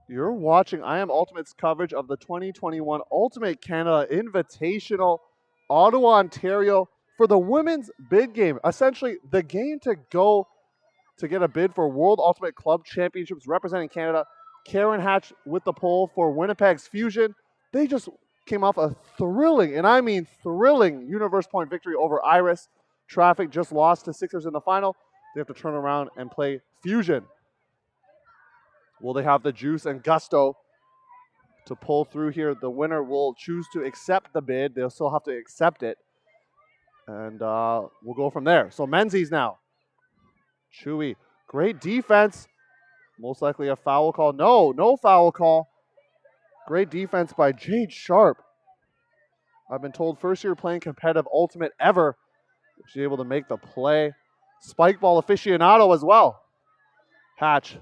You're watching I Am Ultimate's coverage of the 2021 Ultimate Canada Invitational, Ottawa, Ontario, for the women's bid game. Essentially, the game to go to get a bid for World Ultimate Club Championships representing Canada. Karen Hatch with the pole for Winnipeg's Fusion. They just came off a thrilling, and I mean thrilling, Universe Point victory over Iris. Traffic just lost to Sixers in the final. They have to turn around and play Fusion. Will they have the juice and gusto to pull through here? The winner will choose to accept the bid. They'll still have to accept it. And we'll go from there. So Menzies now. Chewy. Great defense. Most likely a foul call. No foul call. Great defense by Jade Sharp. I've been told first year playing competitive Ultimate ever. She's able to make the play. Spike ball aficionado as well. Hatch.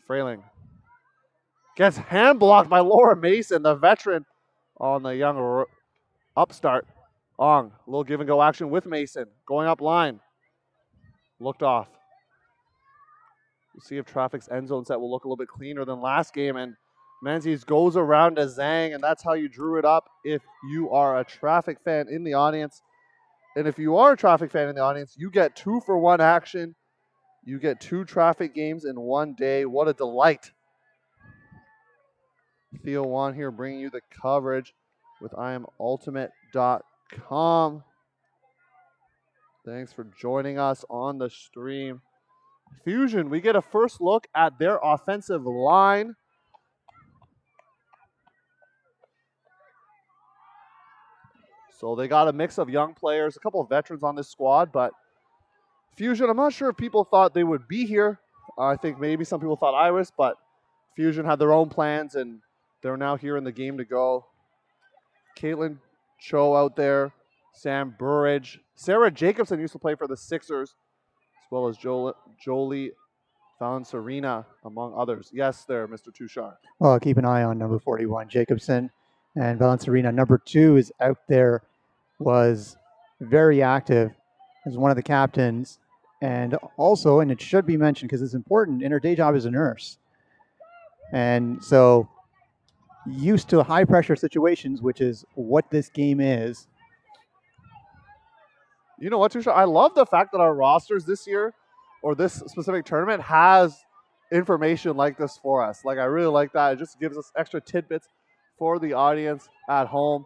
Frailing. Gets hand blocked by Laura Mason, the veteran on the young upstart. Ong, a little give and go action with Mason. Going up line. Looked off. We'll see if Traffic's end zone set will look a little bit cleaner than last game. And Menzies goes around to Zhang, and that's how you drew it up if you are a Traffic fan in the audience. And if you are a Traffic fan in the audience, you get 2-for-1 action. You get 2 Traffic games in one day. What a delight. Theo Wan here bringing you the coverage with IamUltimate.com. Thanks for joining us on the stream. Fusion, we get a first look at their offensive line. So they got a mix of young players, a couple of veterans on this squad, but Fusion, I'm not sure if people thought they would be here. I think maybe some people thought Iris, but Fusion had their own plans, and they're now here in the game to go. Caitlin Cho out there, Sam Burridge. Sarah Jacobson used to play for the Sixers, as well as Jolie Valencerina, among others. Yes, there, Mr. Tushar. Well, keep an eye on number 41, Jacobson. And Valencerina, number 2, is out there, was very active as one of the captains. And also, and it should be mentioned because it's important, in her day job as a nurse. And so, used to high pressure situations, which is what this game is. You know what, Tushar? I love the fact that our rosters this year, or this specific tournament, has information like this for us. Like, I really like that. It just gives us extra tidbits for the audience at home.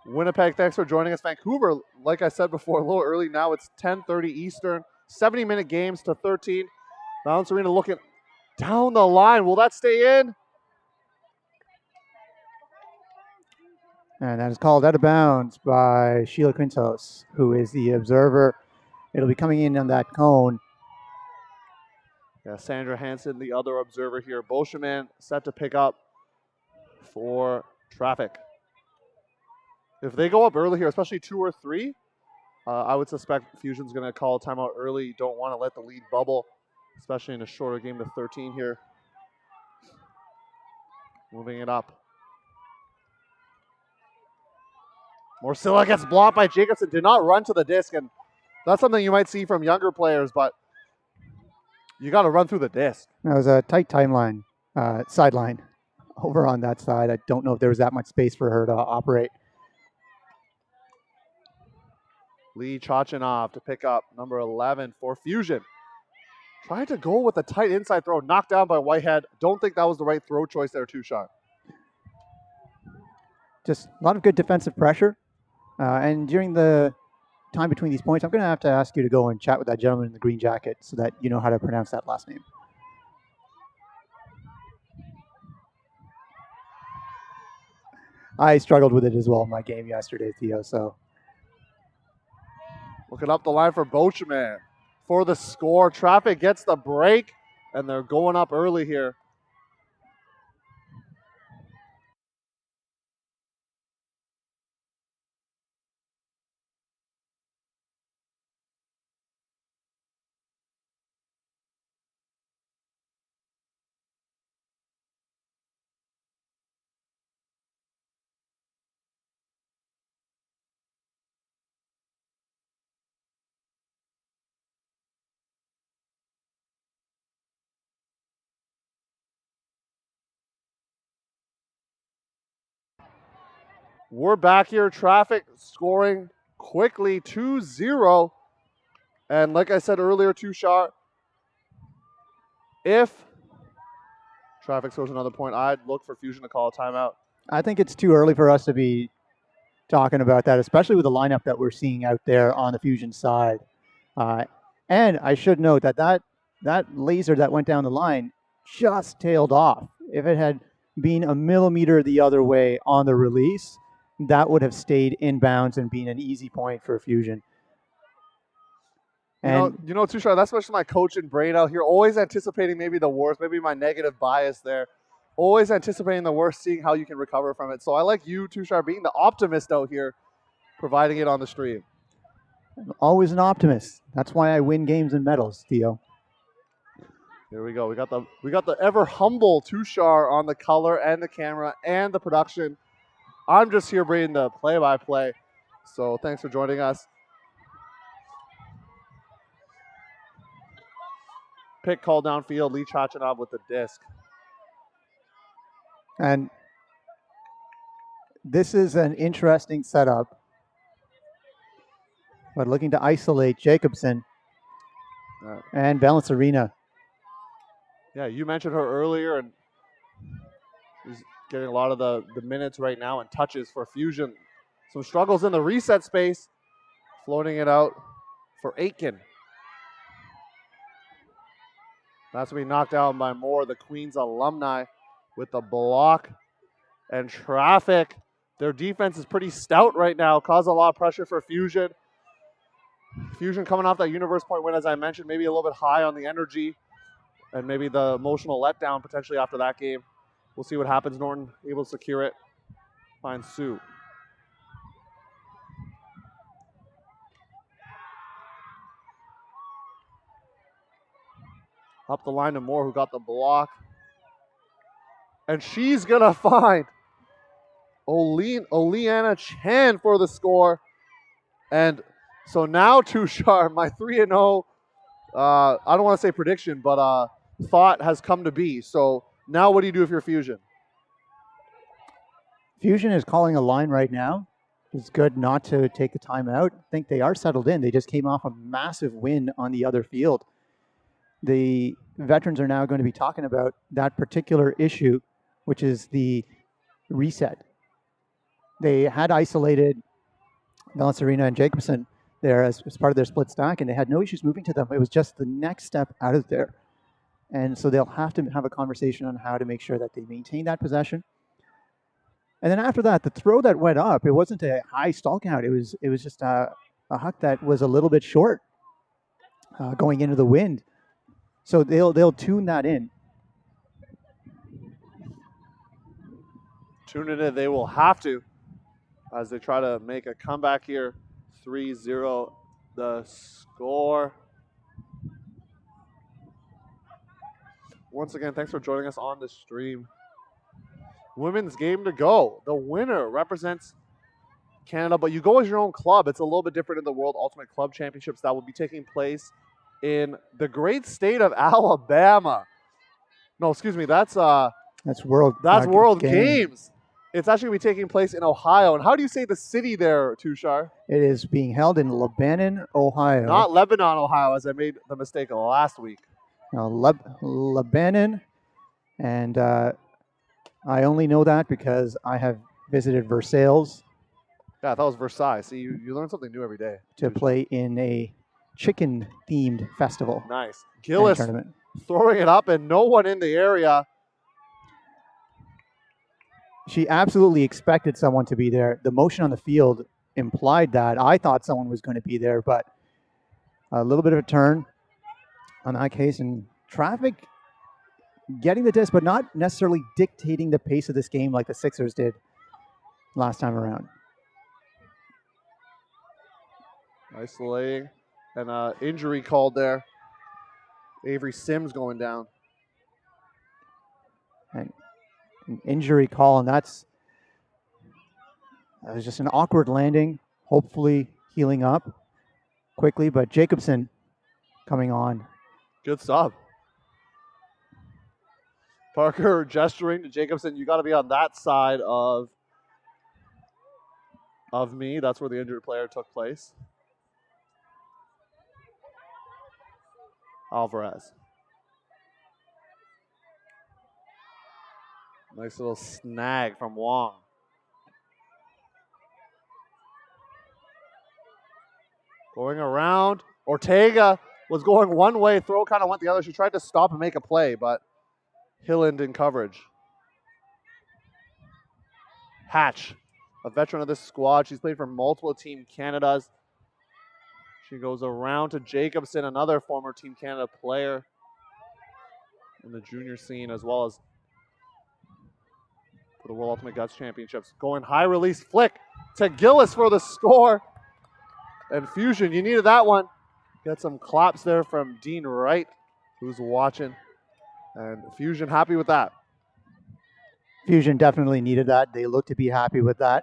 Winnipeg, thanks for joining us. Vancouver, like I said before, a little early now. It's 10:30 Eastern. 70-minute games to 13. Valencerina looking down the line. Will that stay in? And that is called out of bounds by Sheila Quintos, who is the observer. It'll be coming in on that cone. Yeah, Sandra Hansen, the other observer here. Boscheman set to pick up for Traffic. If they go up early here, especially 2 or 3, I would suspect Fusion's going to call a timeout early. You don't want to let the lead bubble, especially in a shorter game to 13 here. Moving it up. Morcilla gets blocked by Jacobson. Did not run to the disc, and that's something you might see from younger players, but you got to run through the disc. That was a tight timeline, sideline over on that side. I don't know if there was that much space for her to operate. Lee Chachanov to pick up number 11 for Fusion. Tried to go with a tight inside throw, knocked down by Whitehead. Don't think that was the right throw choice there, Tushar. Just a lot of good defensive pressure. And during the time between these points, I'm going to have to ask you to go and chat with that gentleman in the green jacket so that you know how to pronounce that last name. I struggled with it as well in my game yesterday, Theo, so. Looking up the line for Bocheman for the score. Traffic gets the break, and they're going up early here. We're back here. Traffic scoring quickly 2-0. And like I said earlier, Tushar, if Traffic scores another point, I'd look for Fusion to call a timeout. I think it's too early for us to be talking about that, especially with the lineup that we're seeing out there on the Fusion side. And I should note that laser that went down the line just tailed off. If it had been a millimeter the other way on the release, that would have stayed inbounds and been an easy point for Fusion. And you know, Tushar, that's much my coaching brain out here, always anticipating maybe the worst, maybe my negative bias there. Always anticipating the worst, seeing how you can recover from it. So I like you, Tushar, being the optimist out here, providing it on the stream. I'm always an optimist. That's why I win games and medals, Theo. Here we go. We got the ever humble Tushar on the color and the camera and the production. I'm just here bringing the play-by-play. So thanks for joining us. Pick called downfield. Lee Chachanov with the disc. And this is an interesting setup. But looking to isolate Jacobson and balance Arena. Yeah, you mentioned her earlier, and she's getting a lot of the minutes right now and touches for Fusion. Some struggles in the reset space. Floating it out for Aitken. That's going to be knocked down by Moore, the Queens alumni, with the block and Traffic. Their defense is pretty stout right now, causing a lot of pressure for Fusion. Fusion coming off that Universe Point win, as I mentioned, maybe a little bit high on the energy and maybe the emotional letdown potentially after that game. We'll see what happens. Norton able to secure it. Finds Sue. Up the line to Moore, who got the block. And she's going to find Oleana Chan for the score. And so now, Tushar, my 3-0, I don't want to say prediction, but thought has come to be. So now what do you do if you're Fusion? Fusion is calling a line right now. It's good not to take the time out. I think they are settled in. They just came off a massive win on the other field. The veterans are now going to be talking about that particular issue, which is the reset. They had isolated Valence Arena and Jacobson there as part of their split stack, and they had no issues moving to them. It was just the next step out of there. And so they'll have to have a conversation on how to make sure that they maintain that possession. And then after that, the throw that went up, it wasn't a high stall count. It was just a huck that was a little bit short going into the wind. So they'll tune that in. Tune it in. They will have to as they try to make a comeback here. 3-0 the score. Once again, thanks for joining us on the stream. Women's game to go. The winner represents Canada, but you go as your own club. It's a little bit different in the World Ultimate Club Championships that will be taking place in the great state of Alabama. No, excuse me. That's World Games. It's actually going to be taking place in Ohio. And how do you say the city there, Tushar? It is being held in Lebanon, Ohio. Not Lebanon, Ohio, as I made the mistake last week. No, Lebanon. And I only know that because I have visited Versailles. Yeah, that was Versailles. See, you learn something new every day. To play in a chicken-themed festival. Nice. Gillis throwing it up and no one in the area. She absolutely expected someone to be there. The motion on the field implied that. I thought someone was going to be there, but a little bit of a turn on that case. And Traffic getting the disc, but not necessarily dictating the pace of this game like the Sixers did last time around. Isolating. And injury called there. Avery Sims going down. And an injury call, and that was just an awkward landing. Hopefully healing up quickly, but Jacobson coming on. Good stop. Parker gesturing to Jacobson. You got to be on that side of of me. That's where the injured player took place. Alvarez. Nice little snag from Wong. Going around. Ortega was going one way. Throw kind of went the other. She tried to stop and make a play, but Hilland in coverage. Hatch, a veteran of this squad. She's played for multiple Team Canadas. She goes around to Jacobson, another former Team Canada player in the junior scene, as well as for the World Ultimate Guts Championships. Going high release flick to Gillis for the score. And Fusion, you needed that one. Get some claps there from Dean Wright, who's watching. And Fusion happy with that. Fusion definitely needed that. They look to be happy with that.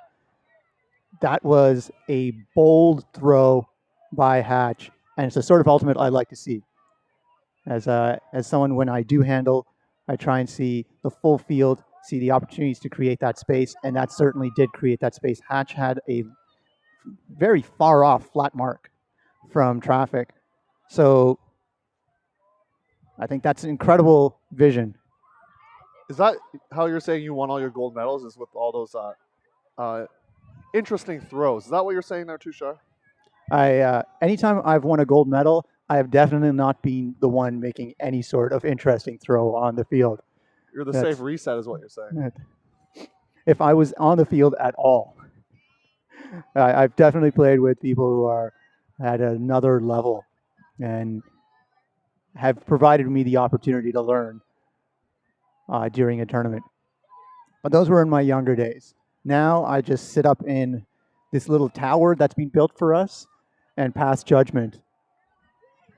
That was a bold throw by Hatch, and it's the sort of ultimate I like to see. As someone, when I do handle, I try and see the full field, see the opportunities to create that space, and that certainly did create that space. Hatch had a very far off flat mark from traffic. So I think that's incredible vision. Is that how you're saying you won all your gold medals, is with all those interesting throws? Is that what you're saying there, Tushar? Anytime I've won a gold medal, I have definitely not been the one making any sort of interesting throw on the field. You're the safe reset is what you're saying. If I was on the field at all, I've definitely played with people who are at another level and have provided me the opportunity to learn during a tournament. But those were in my younger days. Now I just sit up in this little tower that's been built for us and pass judgment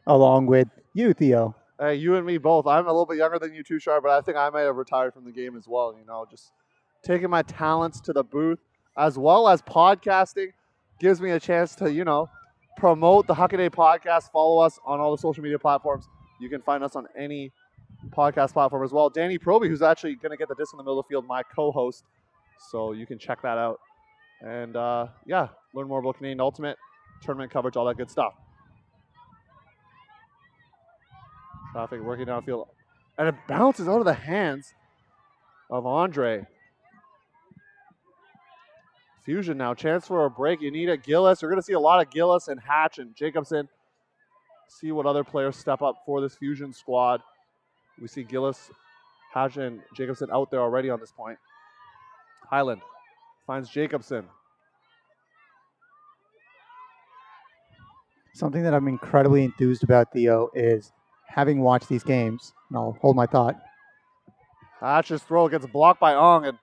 along with you, Theo. Hey, you and me both. I'm a little bit younger than you, Tushar, but I think I might have retired from the game as well. You know, just taking my talents to the booth, as well as podcasting, gives me a chance to, you know, promote the Huckaday podcast. Follow us on all the social media platforms. You can find us on any podcast platform as well. Danny Proby, who's actually going to get the disc in the middle of the field, my co-host. So you can check that out. And, yeah, learn more about Canadian Ultimate, tournament coverage, all that good stuff. Traffic working downfield. And it bounces out of the hands of Andre. Fusion now. Chance for a break. You need a Gillis. You're going to see a lot of Gillis and Hatch and Jacobson. See what other players step up for this Fusion squad. We see Gillis, Hatch, and Jacobson out there already on this point. Highland finds Jacobson. Something that I'm incredibly enthused about, Theo, is having watched these games, and I'll hold my thought. Hatch's throw gets blocked by Ong, and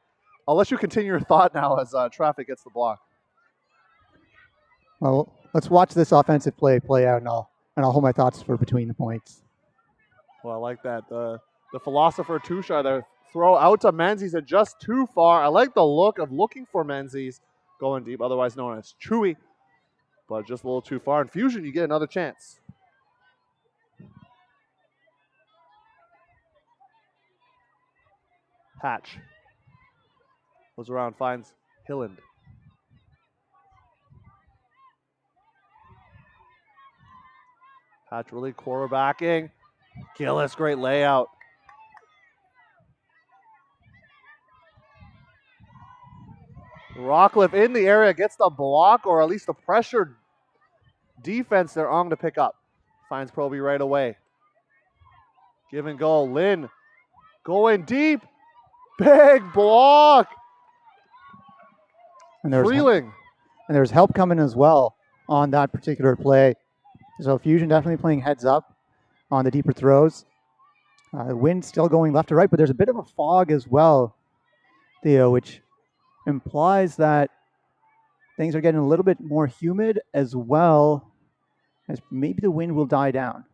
I'll let you continue your thought now as traffic gets the block. Well, let's watch this offensive play out, and I'll hold my thoughts for between the points. Well, I like that. The philosopher Tushar there. Throw out to Menzies and just too far. I like the look of looking for Menzies going deep, otherwise known as Chewy, but just a little too far. In Fusion, you get another chance. Hatch goes around, finds Hilland. Hatch really quarterbacking. Gillis, great layout. Rockcliffe in the area, gets the block, or at least the pressure defense they're on to pick up. Finds Proby right away. Give and go. Lynn going deep. Big block. And there's Freeling. And there's help coming as well on that particular play. So Fusion definitely playing heads up on the deeper throws. The wind still going left to right, but there's a bit of a fog as well, Theo, which implies that things are getting a little bit more humid, as well as maybe the wind will die down.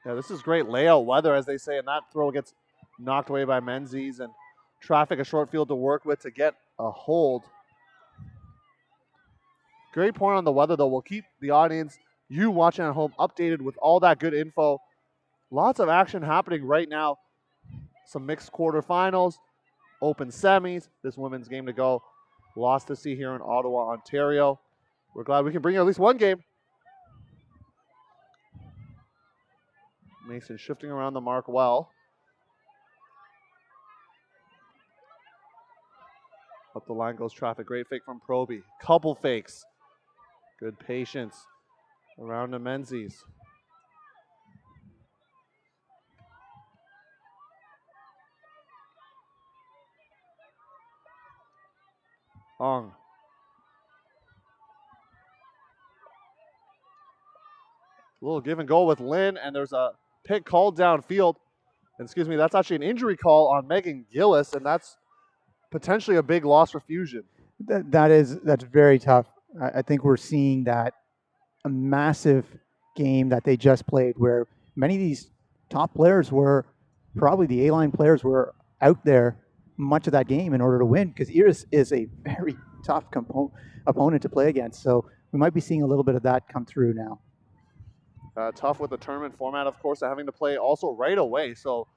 Yeah, this is great layout weather, as they say, and that throw gets knocked away by Menzies, and traffic a short field to work with to get a hold. Great point on the weather, though. We'll keep the audience, you watching at home, updated with all that good info. Lots of action happening right now. Some mixed quarterfinals, open semis, this women's game to go. loss to see here in Ottawa, Ontario. We're glad we can bring you at least one game. Mason shifting around the mark well. Up the line goes Traffic. Great fake from Proby. Couple fakes. Good patience around the Menzies. Ong. A little give and go with Lynn, and there's a pick called downfield. Excuse me, that's actually an injury call on Megan Gillis, and that's potentially a big loss for Fusion. That's very tough. I think we're seeing that a massive game that they just played where many of these top players were, probably the A-line players were out there much of that game in order to win, because Iris is a very tough opponent to play against. So we might be seeing a little bit of that come through now. Tough with the tournament format, of course, having to play also right away. So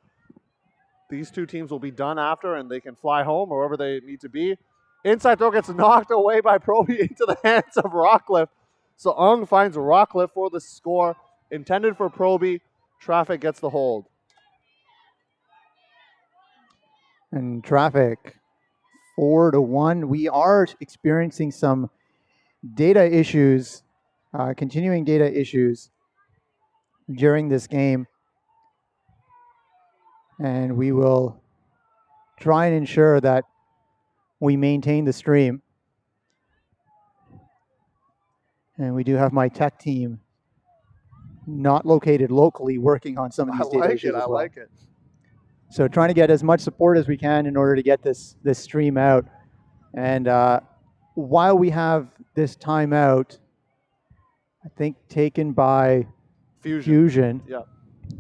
these two teams will be done after, and they can fly home or wherever they need to be. Inside throw gets knocked away by Proby into the hands of Rockcliffe. So Ung finds Rockcliffe for the score. Intended for Proby. Traffic gets the hold. And Traffic 4-1. We are experiencing some data issues, continuing data issues during this game. And we will try and ensure that we maintain the stream. And we do have my tech team not located locally working on some of these data issues as well. I like it. So trying to get as much support as we can in order to get this stream out. And while we have this timeout, I think taken by Fusion. Yeah.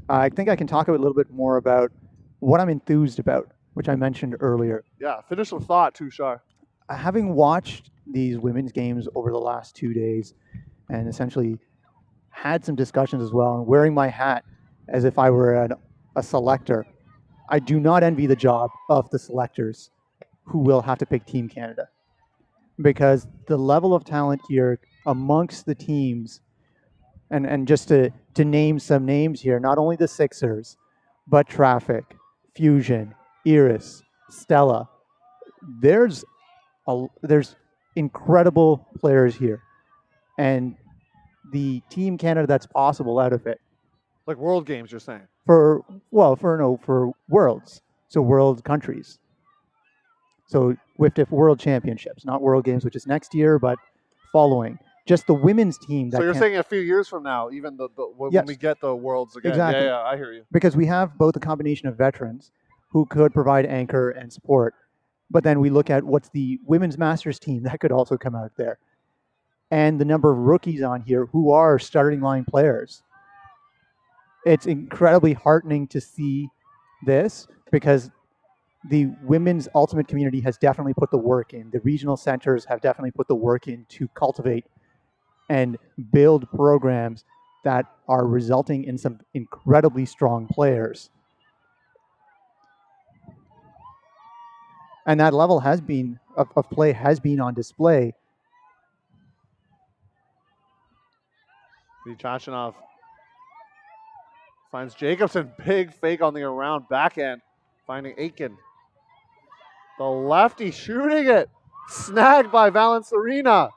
I think I can talk a little bit more about what I'm enthused about, which I mentioned earlier. Yeah, finish with thought, Tushar. Having watched these women's games over the last 2 days and essentially had some discussions as well, and wearing my hat as if I were a selector, I do not envy the job of the selectors who will have to pick Team Canada, because the level of talent here amongst the teams, and just to name some names here, not only the Sixers, but Traffic, Fusion, Iris, Stella, there's incredible players here, and the Team Canada that's possible out of it. Like World Games, you're saying? For Worlds, so world countries. So with World Championships, not World Games, which is next year, but following. Just the women's team. So you're saying a few years from now, even when we get the Worlds again. Exactly. Yeah, I hear you. Because we have both a combination of veterans who could provide anchor and support, but then we look at what's the women's masters team that could also come out there. And the number of rookies on here who are starting line players. It's incredibly heartening to see this, because the women's ultimate community has definitely put the work in. The regional centers have definitely put the work in to cultivate and build programs that are resulting in some incredibly strong players. And that level has been of play has been on display. Vichachinov finds Jacobson. Big fake on the around backhand, finding Aiken. The lefty shooting it. Snagged by Valencerina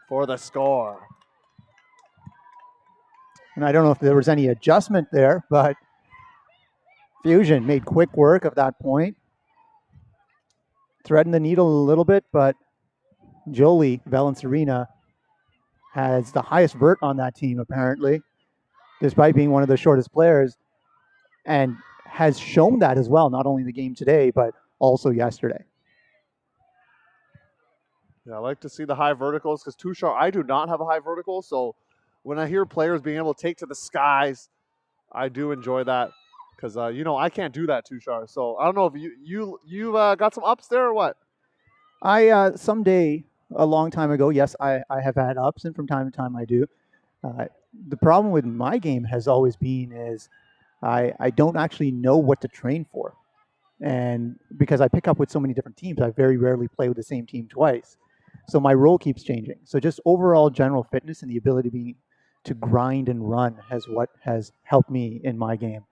for the score. And I don't know if there was any adjustment there, but Fusion made quick work of that point. Threading the needle a little bit, but Jolie Valencerina has the highest vert on that team, apparently, despite being one of the shortest players, and has shown that as well, not only in the game today, but also yesterday. Yeah, I like to see the high verticals, because Tushar, I do not have a high vertical, so when I hear players being able to take to the skies, I do enjoy that, because I can't do that, Tushar. So I don't know if you got some ups there or what. I someday, a long time ago, yes, I have had ups, and from time to time I do. The problem with my game has always been is I don't actually know what to train for, and because I pick up with so many different teams, I very rarely play with the same team twice. So my role keeps changing. So just overall general fitness and the ability to grind and run has what has helped me in my game.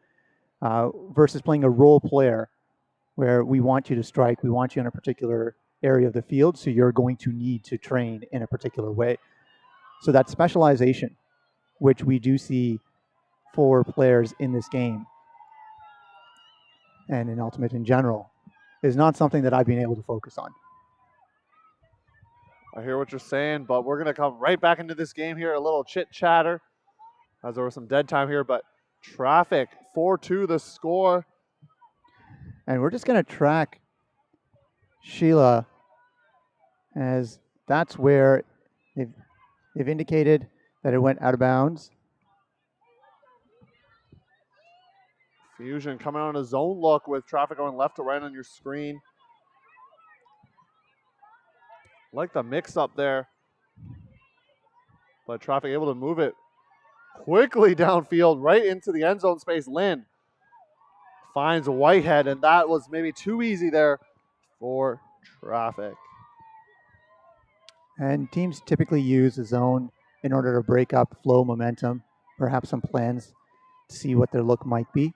Versus playing a role player where we want you to strike, we want you in a particular area of the field, so you're going to need to train in a particular way. So that specialization, which we do see for players in this game and in Ultimate in general, is not something that I've been able to focus on. I hear what you're saying, but we're going to come right back into this game here, a little chit-chatter, as there was some dead time here, but Traffic, 4-2 the score. And we're just going to track Sheila, as that's where they've indicated that it went out of bounds. Fusion coming on a zone look with Traffic going left to right on your screen. Like the mix up there. But Traffic able to move it quickly downfield right into the end zone space. Lynn finds Whitehead, and that was maybe too easy there for Traffic. And teams typically use a zone in order to break up flow momentum, perhaps some plans to see what their look might be.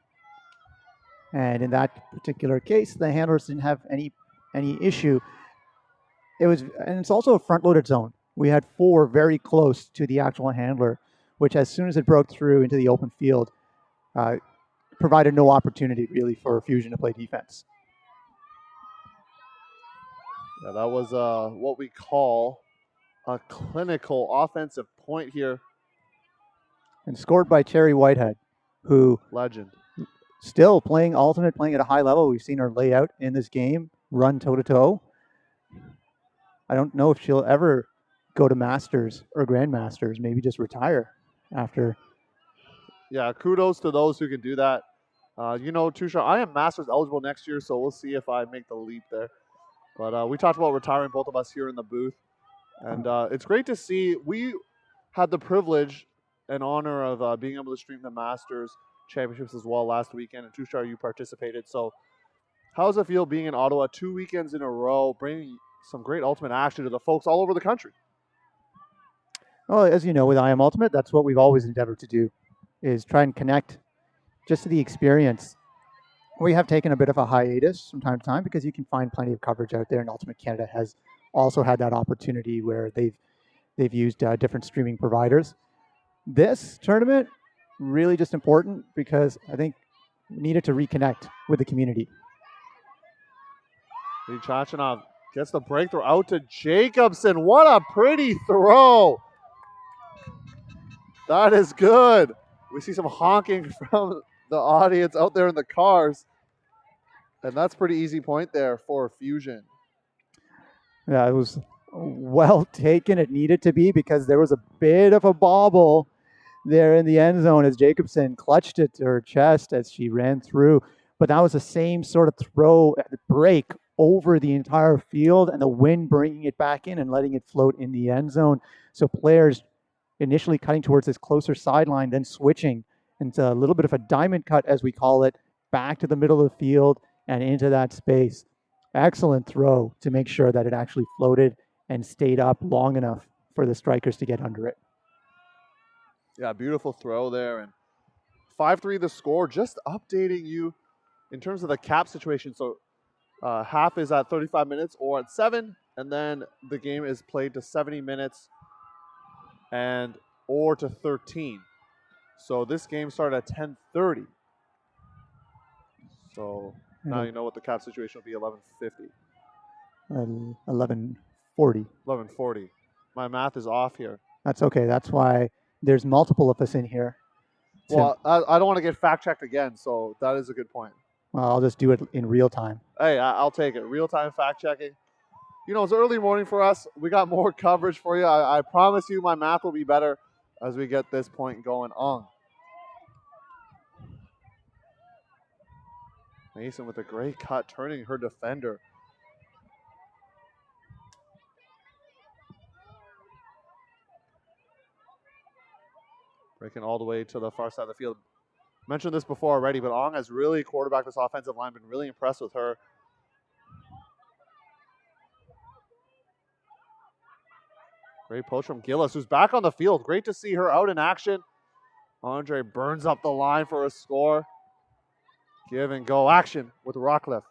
And in that particular case, the handlers didn't have any issue. It's also a front-loaded zone. We had 4 very close to the actual handler, which as soon as it broke through into the open field, provided no opportunity really for Fusion to play defense. Yeah, that was what we call a clinical offensive point here. And scored by Cherry Whitehead, who legend. Still playing Ultimate, playing at a high level. We've seen her lay out in this game, run toe-to-toe. I don't know if she'll ever go to Masters or Grandmasters, maybe just retire after. Yeah, kudos to those who can do that. Tushar, I am Masters eligible next year, so we'll see if I make the leap there. But we talked about retiring, both of us here in the booth. And it's great to see. We had the privilege and honor of being able to stream the Masters Championships as well last weekend. And Tushar, you participated. So how does it feel being in Ottawa 2 weekends in a row, bringing some great Ultimate action to the folks all over the country? Well, as you know, with I Am Ultimate, that's what we've always endeavored to do, is try and connect just to the experience. We have taken a bit of a hiatus from time to time because you can find plenty of coverage out there, and Ultimate Canada has also had that opportunity where they've used different streaming providers. This tournament, really just important because I think we needed to reconnect with the community. Chachanov gets the breakthrough out to Jacobson. What a pretty throw. That is good. We see some honking from the audience out there in the cars. And that's pretty easy point there for Fusion. Yeah, it was well taken. It needed to be because there was a bit of a bobble there in the end zone as Jacobson clutched it to her chest as she ran through. But that was the same sort of throw break over the entire field and the wind bringing it back in and letting it float in the end zone. So players initially cutting towards this closer sideline, then switching into a little bit of a diamond cut, as we call it, back to the middle of the field and into that space. Excellent throw to make sure that it actually floated and stayed up long enough for the strikers to get under it. Yeah, beautiful throw there. And 5-3 the score, just updating you in terms of the cap situation. So half is at 35 minutes or at 7, and then the game is played to 70 minutes and or to 13. So this game started at 10:30. So now you know what the cap situation will be, 11:50. 11:40. 11:40. My math is off here. That's okay. That's why there's multiple of us in here. Well, I don't want to get fact-checked again, so that is a good point. Well, I'll just do it in real time. Hey, I'll take it. Real-time fact-checking. You know, it's early morning for us. We got more coverage for you. I promise you my math will be better as we get this point going on. Mason with a great cut, turning her defender. Breaking all the way to the far side of the field. Mentioned this before already, but Ong has really quarterbacked this offensive line, been really impressed with her. Great post from Gillis, who's back on the field. Great to see her out in action. Andre burns up the line for a score. Give and go action with Rockcliffe.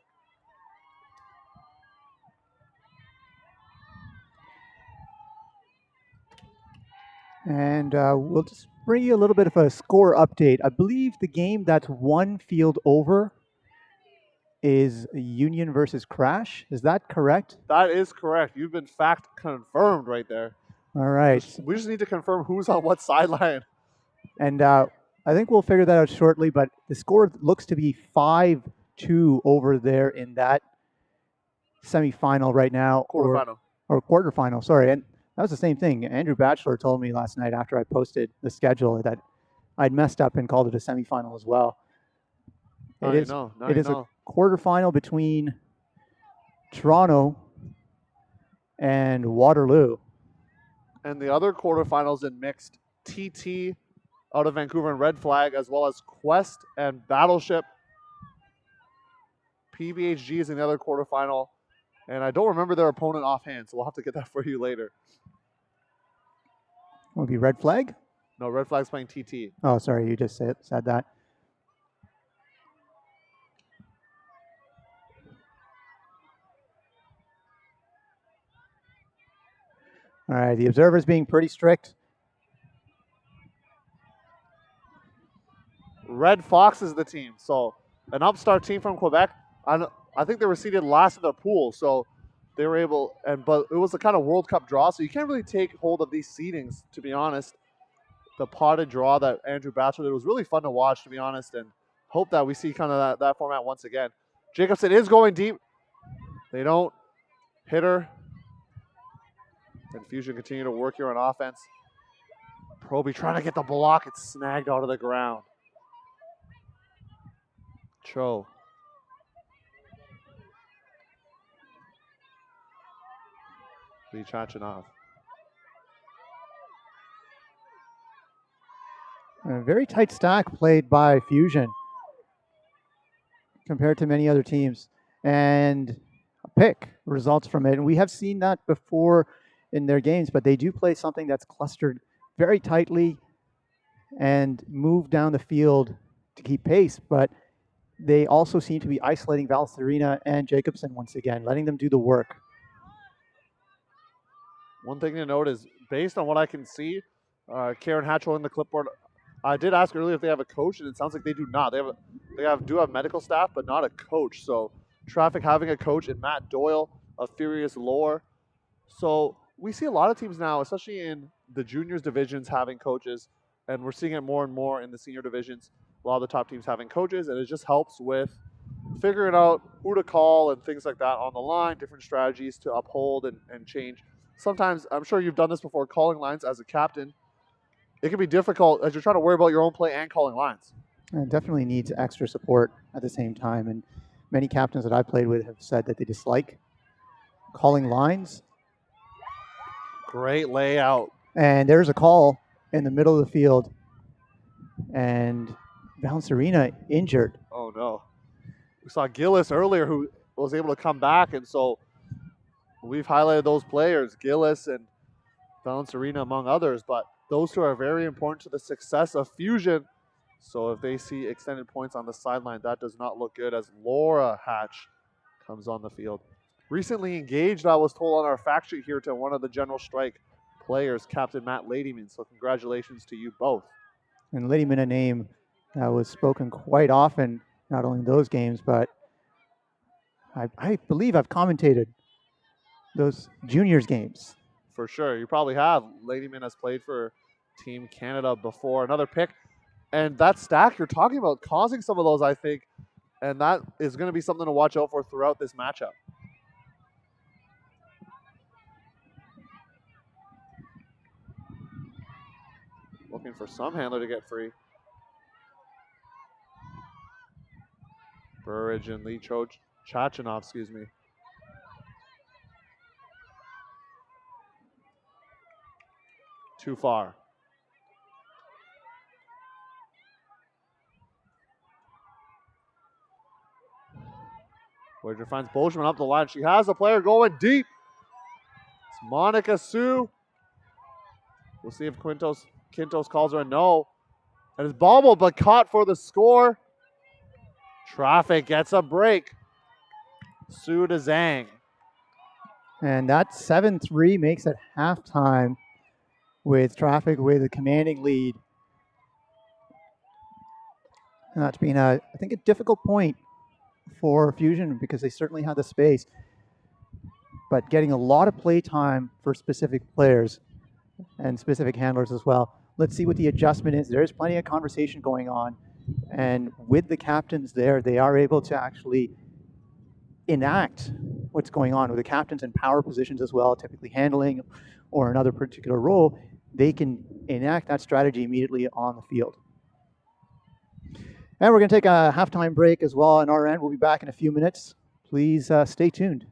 And we'll just bring you a little bit of a score update. I believe the game that's one field over is Union versus Crash. Is that correct? That is correct. You've been fact confirmed right there. All right. We just need to confirm who's on what sideline. And I think we'll figure that out shortly, but the score looks to be 5-2 over there in that semifinal right now. Quarterfinal. Or quarterfinal, sorry. And that was the same thing. Andrew Batchelor told me last night after I posted the schedule that I'd messed up and called it a semifinal as well. It is a quarterfinal between Toronto and Waterloo. And the other quarterfinals in mixed, TT out of Vancouver and Red Flag, as well as Quest and Battleship. PBHG is in the other quarterfinal. And I don't remember their opponent offhand, so we'll have to get that for you later. Would be Red Flag? No, Red Flag's playing TT. Oh, sorry, you just said that. All right, the observer's being pretty strict. Red Fox is the team. So an upstart team from Quebec. I think they were seeded last in their pool, so they were able, but it was a kind of World Cup draw, so you can't really take hold of these seedings, to be honest. The potted draw that Andrew Batchelor did was really fun to watch, to be honest, and hope that we see kind of that format once again. Jacobson is going deep. They don't hit her. And Fusion continue to work here on offense. Proby trying to get the block. It's snagged out of the ground. Cho. Lee Chachanov. A very tight stack played by Fusion compared to many other teams. And a pick results from it. And we have seen that before in their games, but they do play something that's clustered very tightly and move down the field to keep pace. But they also seem to be isolating Valserina and Jacobson once again, letting them do the work. One thing to note is, based on what I can see, Karen Hatchell in the clipboard, I did ask earlier if they have a coach, and it sounds like they do not. They have medical staff, but not a coach. So Traffic having a coach in Matt Doyle, a Furious Lore. So we see a lot of teams now, especially in the juniors divisions, having coaches, and we're seeing it more and more in the senior divisions. A lot of the top teams having coaches, and it just helps with figuring out who to call and things like that on the line, different strategies to uphold and change. Sometimes, I'm sure you've done this before, calling lines as a captain. It can be difficult as you're trying to worry about your own play and calling lines. It definitely needs extra support at the same time. And many captains that I've played with have said that they dislike calling lines. Great layout. And there's a call in the middle of the field. And Valserina injured. Oh, no. We saw Gillis earlier who was able to come back. And so we've highlighted those players, Gillis and Valserina among others. But those two are very important to the success of Fusion. So if they see extended points on the sideline, that does not look good as Laura Hatch comes on the field. Recently engaged, I was told on our fact sheet here, to one of the General Strike players, Captain Matt Ladyman. So congratulations to you both. And Ladyman, a name that was spoken quite often, not only in those games, but I believe I've commentated those juniors games. For sure. You probably have. Ladyman has played for Team Canada before. Another pick. And that stack you're talking about causing some of those, I think. And that is going to be something to watch out for throughout this matchup. Looking for some handler to get free. Burridge and Lee Chachanov, excuse me. Too far. Voyager finds Boschman up the line. She has a player going deep. It's Monica Sue. We'll see if Quintos calls her a no. And it's bobbled, but caught for the score. Traffic gets a break. Su to Zhang. And that 7-3 makes it halftime with Traffic with a commanding lead. And that's been, I think, a difficult point for Fusion because they certainly had the space, but getting a lot of play time for specific players and specific handlers as well. Let's see what the adjustment is. There's plenty of conversation going on. And with the captains there, they are able to actually enact what's going on with the captains in power positions as well, typically handling or another particular role. They can enact that strategy immediately on the field. And we're going to take a halftime break as well on our end. We'll be back in a few minutes. Please stay tuned.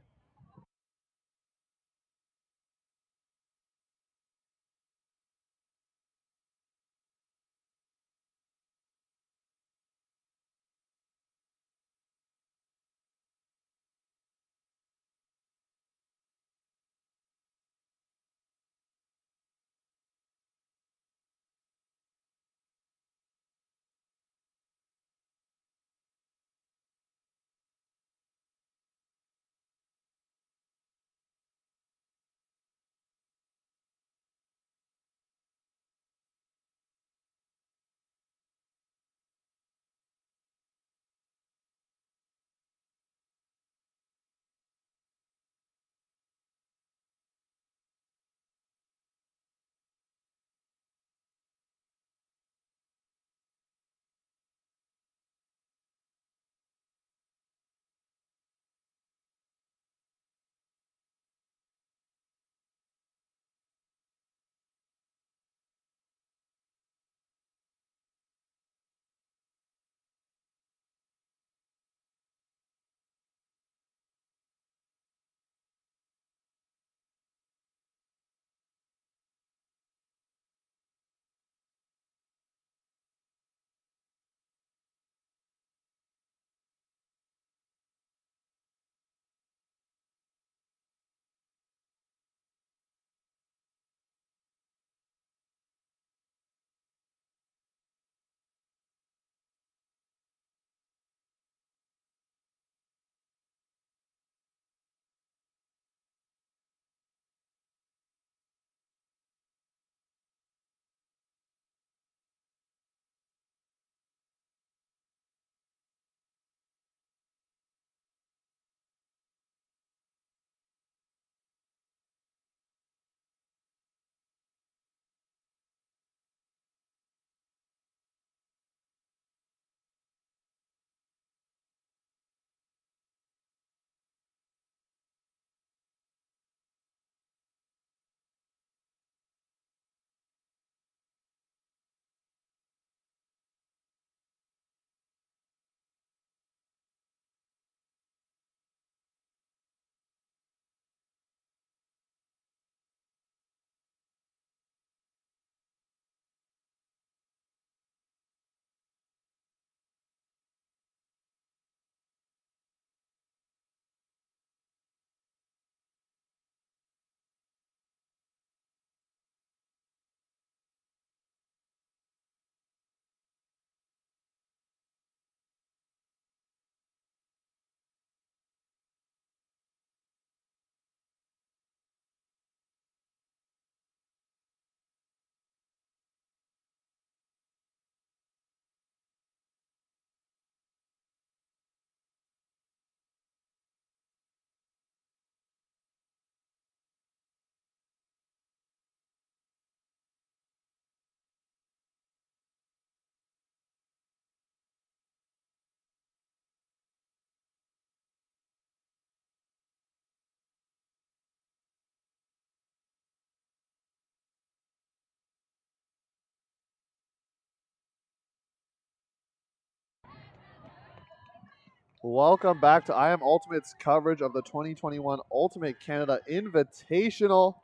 Welcome back to I Am Ultimate's coverage of the 2021 Ultimate Canada Invitational.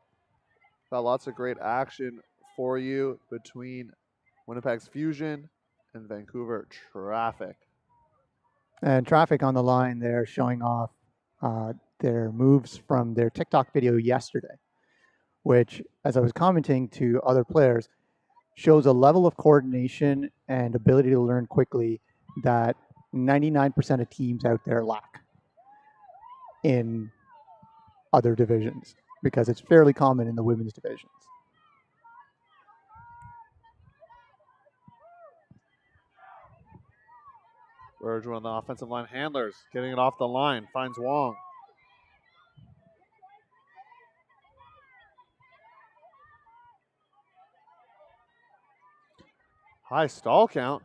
Got lots of great action for you between Winnipeg's Fusion and Vancouver Traffic. And Traffic on the line there showing off their moves from their TikTok video yesterday. which, as I was commenting to other players, shows a level of coordination and ability to learn quickly that 99% of teams out there lack in other divisions, because it's fairly common in the women's divisions. Burge, one of the offensive line handlers, getting it off the line, finds Wong. High stall count,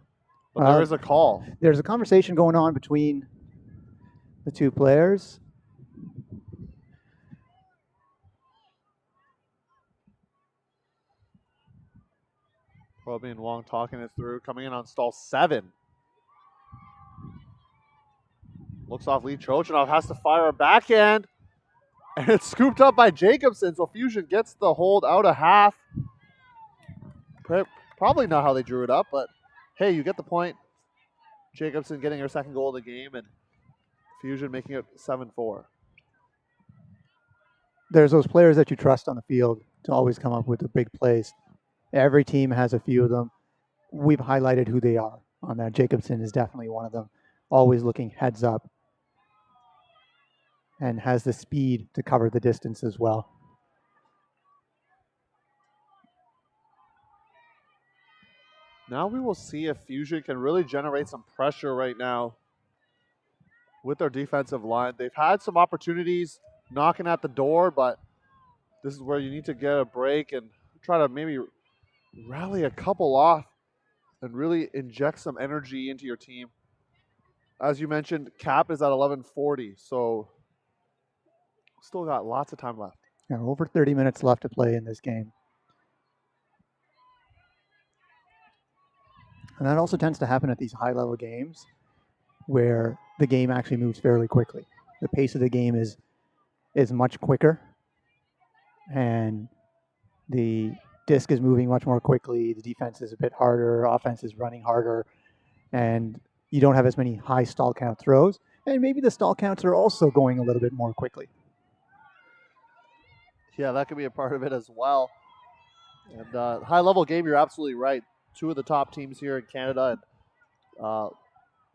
but there is a call. There's a conversation going on between the two players. Roby and Wong talking it through, coming in on stall 7. Looks off Lee Trochanov, has to fire a backhand. And it's scooped up by Jacobson, so Fusion gets the hold out of half. Probably not how they drew it up, but hey, you get the point. Jacobson getting her second goal of the game, and Fusion making it 7-4. There's those players that you trust on the field to always come up with the big plays. Every team has a few of them. We've highlighted who they are on that. Jacobson is definitely one of them, always looking heads up and has the speed to cover the distance as well. Now we will see if Fusion can really generate some pressure right now with their defensive line. They've had some opportunities knocking at the door, but this is where you need to get a break and try to maybe rally a couple off and really inject some energy into your team. As you mentioned, cap is at 11:40, so still got lots of time left. Yeah, over 30 minutes left to play in this game. And that also tends to happen at these high-level games where the game actually moves fairly quickly. The pace of the game is much quicker, and the disc is moving much more quickly. The defense is a bit harder. Offense is running harder, and you don't have as many high stall count throws. And maybe the stall counts are also going a little bit more quickly. Yeah, that could be a part of it as well. And high-level game, you're absolutely right. 2 of the top teams here in Canada. And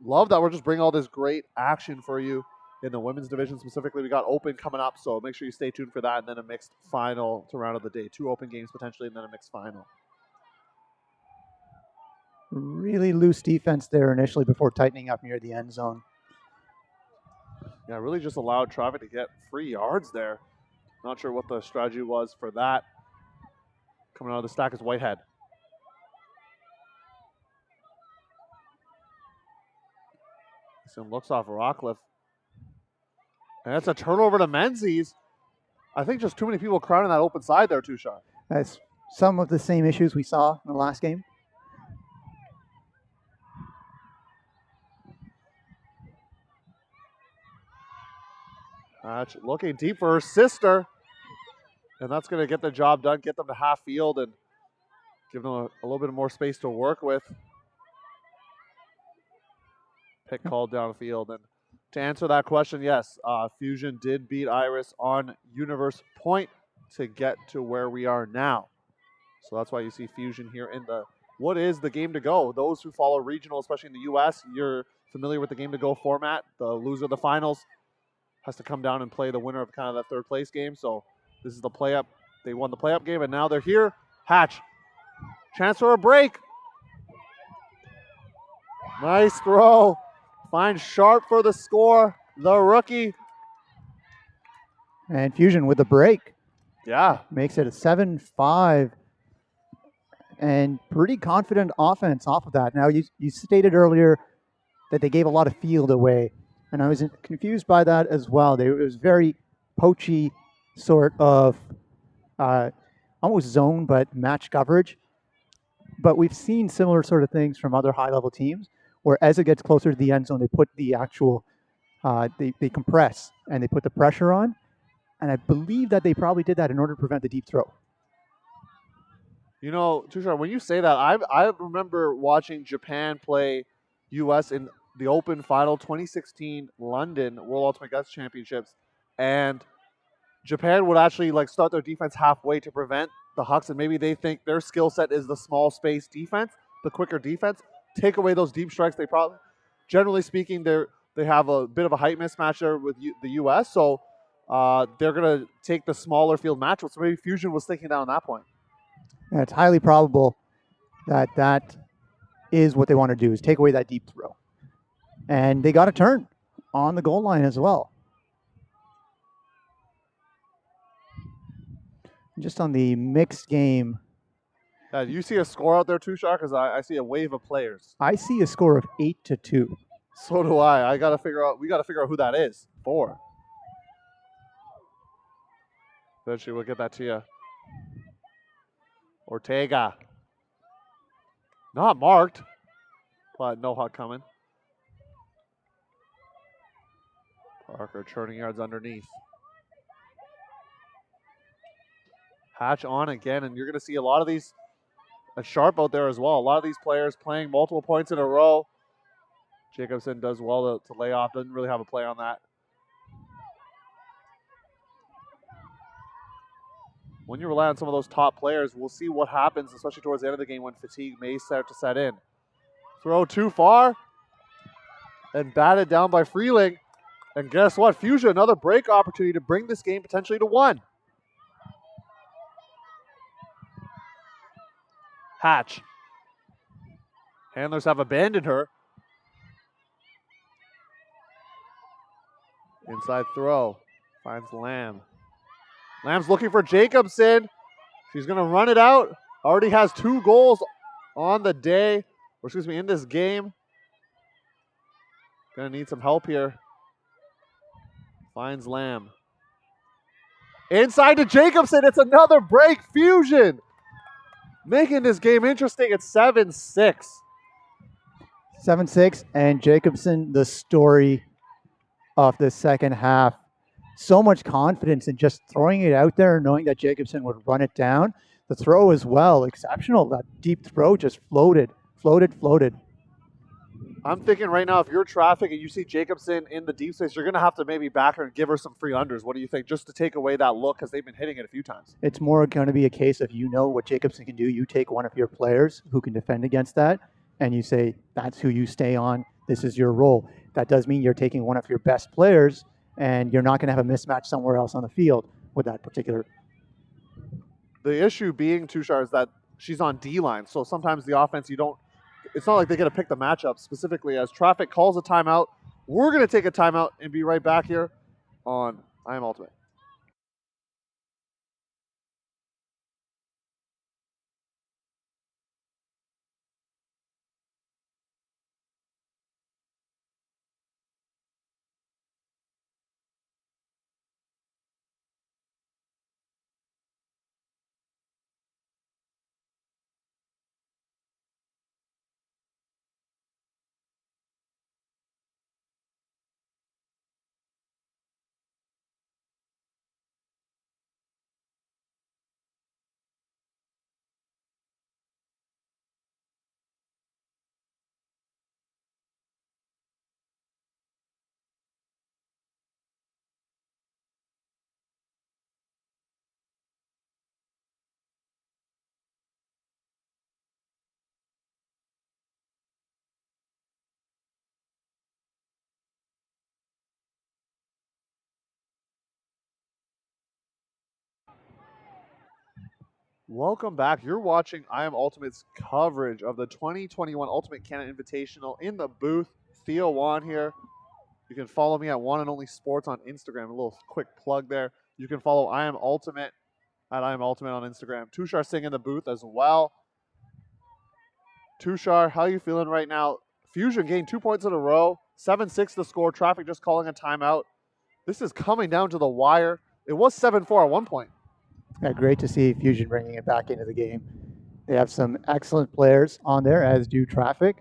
love that we're just bringing all this great action for you in the women's division specifically. We got Open coming up, so make sure you stay tuned for that, and then a mixed final to round of the day. 2 Open games potentially, and then a mixed final. Really loose defense there initially before tightening up near the end zone. Yeah, really just allowed traffic to get free yards there. Not sure what the strategy was for that. Coming out of the stack is Whitehead. Some looks off Rockcliffe. And that's a turnover to Menzies. I think just too many people crowding that open side there, Tushar. That's some of the same issues we saw in the last game. Looking deep for her sister. And that's going to get the job done, get them to half field, and give them a little bit more space to work with. Pick called downfield. And to answer that question, yes, Fusion did beat Iris on Universe Point to get to where we are now. So that's why you see Fusion here in the what is the game to go. Those who follow regional, especially in the U.S., you're familiar with the game to go format. The loser of the finals has to come down and play the winner of kind of that third place game. So this is the play up. They won the play up game, and now they're here. Hatch, chance for a break. Nice throw. Finds Sharp for the score. The rookie. And Fusion with the break. Yeah. Makes it a 7-5. And pretty confident offense off of that. Now, you stated earlier that they gave a lot of field away. And I was confused by that as well. It was very poachy sort of almost zone, but match coverage. But we've seen similar sort of things from other high-level teams, where as it gets closer to the end zone, they put the actual, they compress and they put the pressure on. And I believe that they probably did that in order to prevent the deep throw. You know, Tushar, when you say that, I remember watching Japan play U.S. in the Open Final 2016 London World Ultimate Guts Championships, and Japan would actually like start their defense halfway to prevent the Hucks, and maybe they think their skill set is the small space defense, the quicker defense. Take away those deep strikes. They probably, generally speaking, they have a bit of a height mismatch there with the U.S. So they're gonna take the smaller field matchup. So maybe Fusion was thinking that on that point. And it's highly probable that is what they want to do, is take away that deep throw. And they got a turn on the goal line as well. Just on the mixed game, Do you see a score out there too, Shar? Because I see a wave of players. I see a score of 8-2. So do I. We got to figure out who that is. 4. Eventually we'll get that to you. Ortega. Not marked, but no hot coming. Parker churning yards underneath. Hatch on again, and you're going to see a lot of these sharp out there as well. A lot of these players playing multiple points in a row. Jacobson does well to lay off. Doesn't really have a play on that. When you rely on some of those top players, we'll see what happens, especially towards the end of the game when fatigue may start to set in. Throw too far and batted down by Freeling. And guess what? Fusion, another break opportunity to bring this game potentially to 1. Hatch. Handlers have abandoned her. Inside throw. Finds Lamb. Lamb's looking for Jacobson. She's going to run it out. Already has 2 goals on the day. Or excuse me, in this game. Going to need some help here. Finds Lamb. Inside to Jacobson. It's another break. Fusion making this game interesting. It's 7-6. 7-6, and Jacobson, the story of the second half. So much confidence in just throwing it out there, knowing that Jacobson would run it down. The throw as well, exceptional. That deep throw just floated. I'm thinking right now, if you're traffic and you see Jacobson in the deep space, you're going to have to maybe back her and give her some free unders. What do you think? Just to take away that look, because they've been hitting it a few times. It's more going to be a case of, you know what Jacobson can do. You take one of your players who can defend against that, and you say, that's who you stay on. This is your role. That does mean you're taking one of your best players, and you're not going to have a mismatch somewhere else on the field with that particular. The issue being, Tushar, is that she's on D-line, so sometimes the offense, it's not like they get to pick the matchup specifically. As traffic calls a timeout, we're going to take a timeout and be right back here on I Am Ultimate. Welcome back. You're watching I Am Ultimate's coverage of the 2021 Ultimate Canada Invitational. In the booth, Theo Wan here. You can follow me at One and Only Sports on Instagram. A little quick plug there. You can follow I Am Ultimate at I Am Ultimate on Instagram. Tushar Singh in the booth as well. Tushar, how are you feeling right now? Fusion gained 2 points in a row. 7-6 the score. Traffic just calling a timeout. This is coming down to the wire. It was 7-4 at one point. Yeah, great to see Fusion bringing it back into the game. They have some excellent players on there, as do Traffic,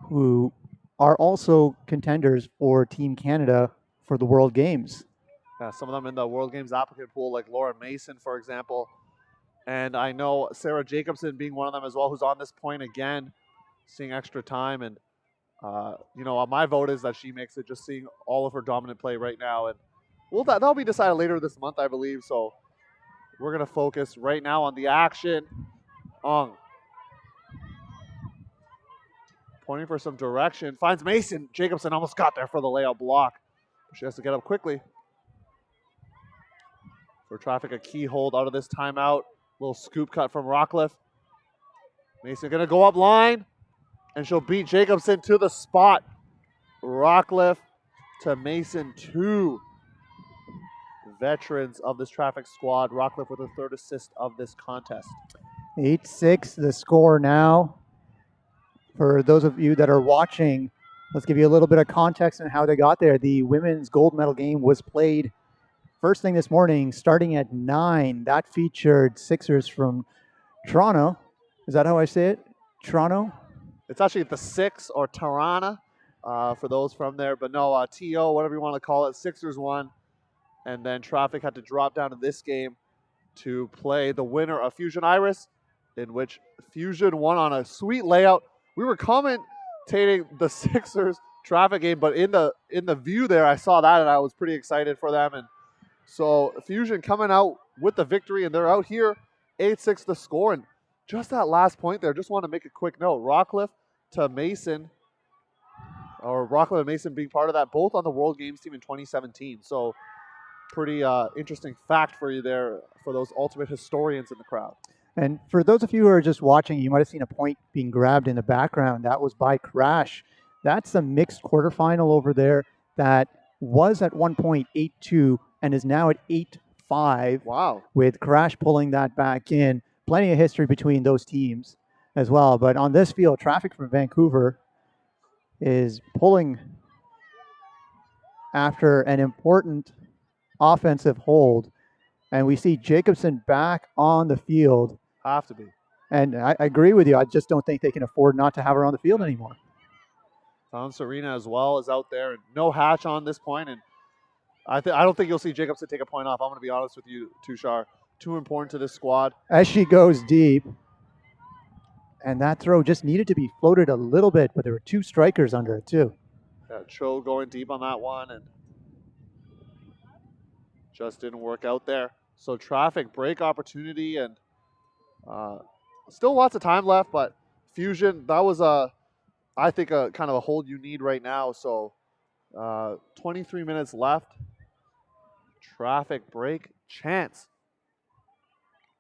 who are also contenders for Team Canada for the World Games. Yeah, some of them in the World Games applicant pool, like Laura Mason, for example. And I know Sarah Jacobson being one of them as well, who's on this point again, seeing extra time. And, my vote is that she makes it, just seeing all of her dominant play right now. And well, that'll be decided later this month, I believe. So we're going to focus right now on the action. Ong pointing for some direction. Finds Mason. Jacobson almost got there for the layout block. She has to get up quickly. For Traffic, a key hold out of this timeout. Little scoop cut from Rockcliffe. Mason going to go up line, and she'll beat Jacobson to the spot. Rockcliffe to Mason, 2 veterans of this Traffic squad. Rockcliffe with her 3rd assist of this contest. 8-6 the score now. For those of you that are watching, let's give you a little bit of context on how they got there. The women's gold medal game was played first thing this morning, starting at 9. That featured Sixers from Toronto. Is that how I say it? Toronto? It's actually the 6 or Tirana for those from there. But no, TO, whatever you want to call it. Sixers won. And then Traffic had to drop down to this game to play the winner of Fusion Iris, in which Fusion won on a sweet layout. We were commentating the Sixers Traffic game, but in the view there, I saw that and I was pretty excited for them. And so Fusion coming out with the victory, and they're out here 8-6 the score. And just that last point there, just want to make a quick note. Rockcliffe to Mason, or Rockcliffe and Mason being part of that, both on the World Games team in 2017. So pretty interesting fact for you there for those ultimate historians in the crowd. And for those of you who are just watching, you might have seen a point being grabbed in the background. That was by Crash. That's a mixed quarterfinal over there that was at one point 8-2 and is now at 8-5. Wow. With Crash pulling that back in. Plenty of history between those teams as well. But on this field, Traffic from Vancouver is pulling after an important offensive hold. And we see Jacobson back on the field. Have to be. And I agree with you. I just don't think they can afford not to have her on the field anymore. Serena as well is out there. And no Hatch on this point. And I don't think you'll see Jacobson take a point off. I'm going to be honest with you, Tushar. Too important to this squad. As she goes deep. And that throw just needed to be floated a little bit, but there were 2 strikers under it too. Yeah, Cho going deep on that one and just didn't work out there. So Traffic break opportunity, and still lots of time left, but Fusion, that was I think a kind of a hold you need right now. So 23 minutes left. Traffic break chance.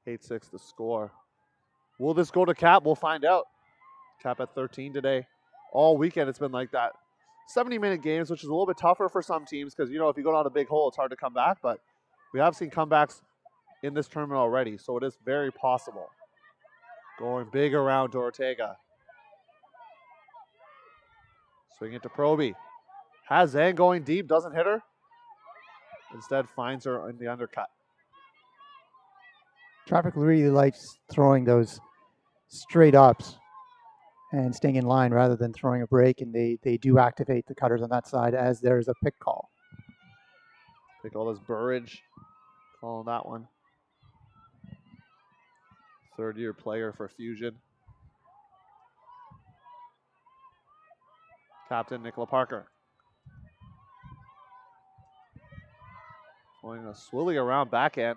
8-6 the score. Will this go to Cap? We'll find out. Cap at 13 today. All weekend it's been like that. 70-minute games, which is a little bit tougher for some teams because, you know, if you go down a big hole, it's hard to come back. But we have seen comebacks in this tournament already, so it is very possible. Going big around to Ortega. Swing it to Proby. Has Zhang going deep, doesn't hit her. Instead finds her in the undercut. Traffic really likes throwing those straight ups and staying in line rather than throwing a break, and they do activate the cutters on that side as there's a pick call. Pick all this Burridge calling that one. 3rd-year player for Fusion. Captain Nicola Parker. Going a swilly around backhand.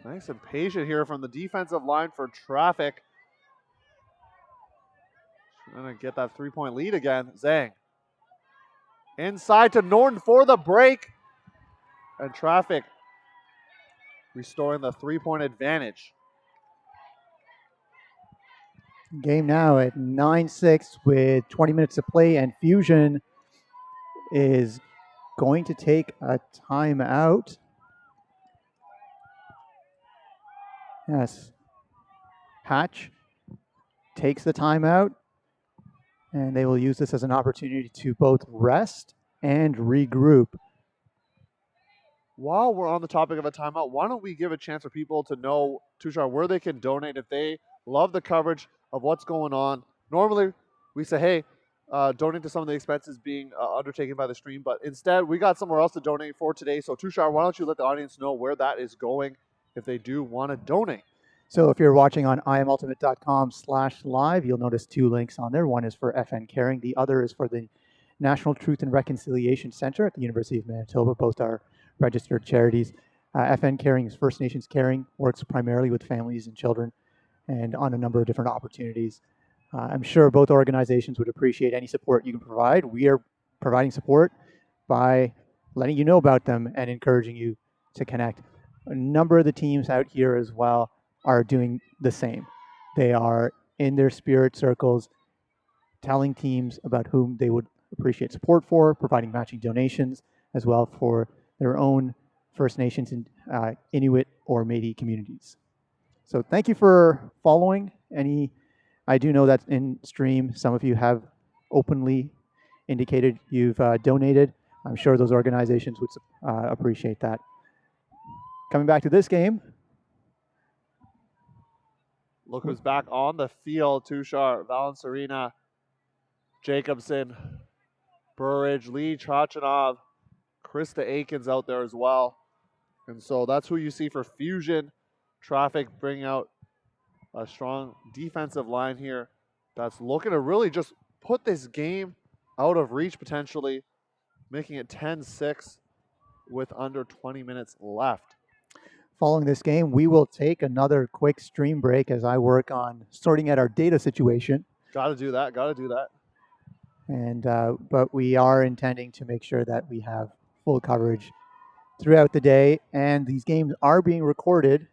Nice and patient here from the defensive line for Traffic. Trying to get that 3-point lead again. Zhang. Inside to Norton for the break. And Traffic restoring the 3-point advantage. Game now at 9-6 with 20 minutes to play, and Fusion is going to take a timeout. Yes. Hatch takes the timeout, and they will use this as an opportunity to both rest and regroup. While we're on the topic of a timeout, why don't we give a chance for people to know, Tushar, where they can donate if they love the coverage of what's going on. Normally, we say, hey, donate to some of the expenses being undertaken by the stream, but instead, we got somewhere else to donate for today. So, Tushar, why don't you let the audience know where that is going if they do want to donate? So if you're watching on imultimate.com/live, you'll notice two links on there. One is for FN Caring. The other is for the National Truth and Reconciliation Center at the University of Manitoba. Both are registered charities. FN Caring is First Nations Caring, works primarily with families and children and on a number of different opportunities. I'm sure both organizations would appreciate any support you can provide. We are providing support by letting you know about them and encouraging you to connect. A number of the teams out here as well are doing the same. They are in their spirit circles telling teams about whom they would appreciate support for, providing matching donations as well for their own First Nations and Inuit or Métis communities. So thank you for following. I do know that in stream, some of you have openly indicated you've donated. I'm sure those organizations would appreciate that. Coming back to this game. Look who's back on the field. Tushar, Valencerina, Jacobson, Burridge, Lee Trachanov, Krista Aikens out there as well. And so that's who you see for Fusion. Traffic bringing out a strong defensive line here that's looking to really just put this game out of reach potentially, making it 10-6 with under 20 minutes left. Following this game, we will take another quick stream break as I work on sorting out our data situation. Got to do that. And but we are intending to make sure that we have full coverage throughout the day, and these games are being recorded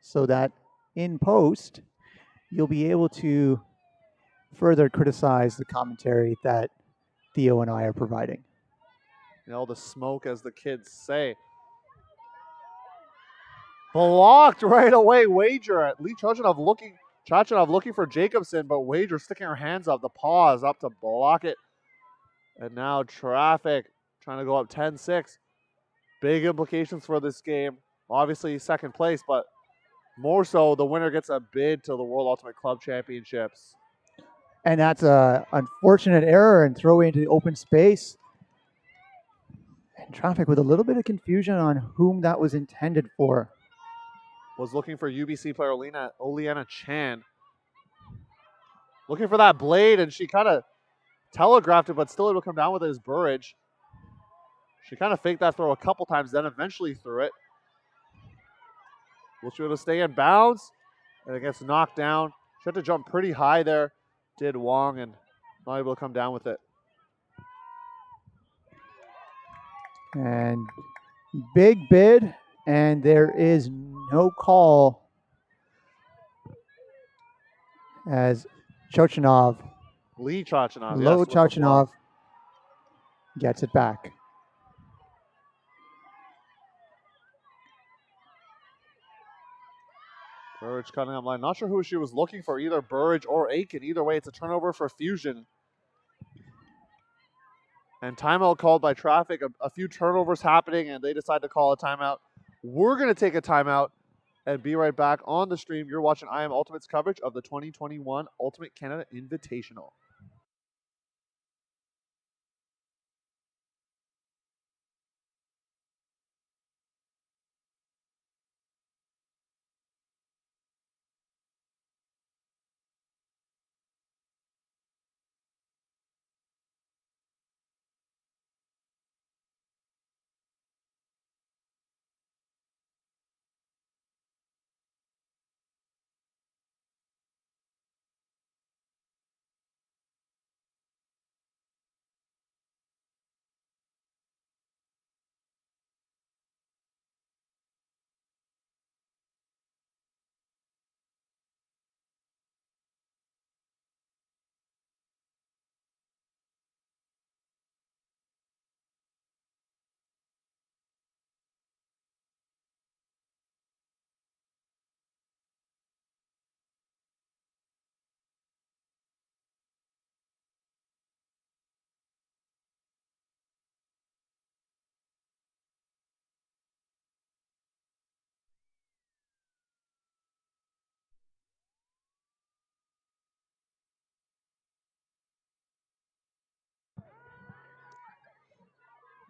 so that in post you'll be able to further criticize the commentary that Theo and I are providing. You know, the smoke, as the kids say. Blocked right away. Wager. Lee Trachanov looking for Jacobson, but Wager sticking her hands up. The paw is up to block it. And now Traffic trying to go up 10-6. Big implications for this game. Obviously second place, but more so the winner gets a bid to the World Ultimate Club Championships. And that's an unfortunate error and throw into the open space. And Traffic with a little bit of confusion on whom that was intended for. Was looking for UBC player Oleana Chan. Looking for that blade, and she kind of telegraphed it, but still able to come down with it as Burridge. She kind of faked that throw a couple times, then eventually threw it. Will she be able to stay in bounds? And it gets knocked down. She had to jump pretty high there. Did Wong, and not able to come down with it. And big bid, and there is no call as Trachanov, Lee Trachanov, Low yes, Trachanov gets it back. Burridge cutting up line. Not sure who she was looking for, either Burridge or Aiken. Either way, it's a turnover for Fusion. And timeout called by Traffic. A few turnovers happening, and they decide to call a timeout. We're going to take a timeout and be right back on the stream. You're watching I Am Ultimate's coverage of the 2021 Ultimate Canada Invitational.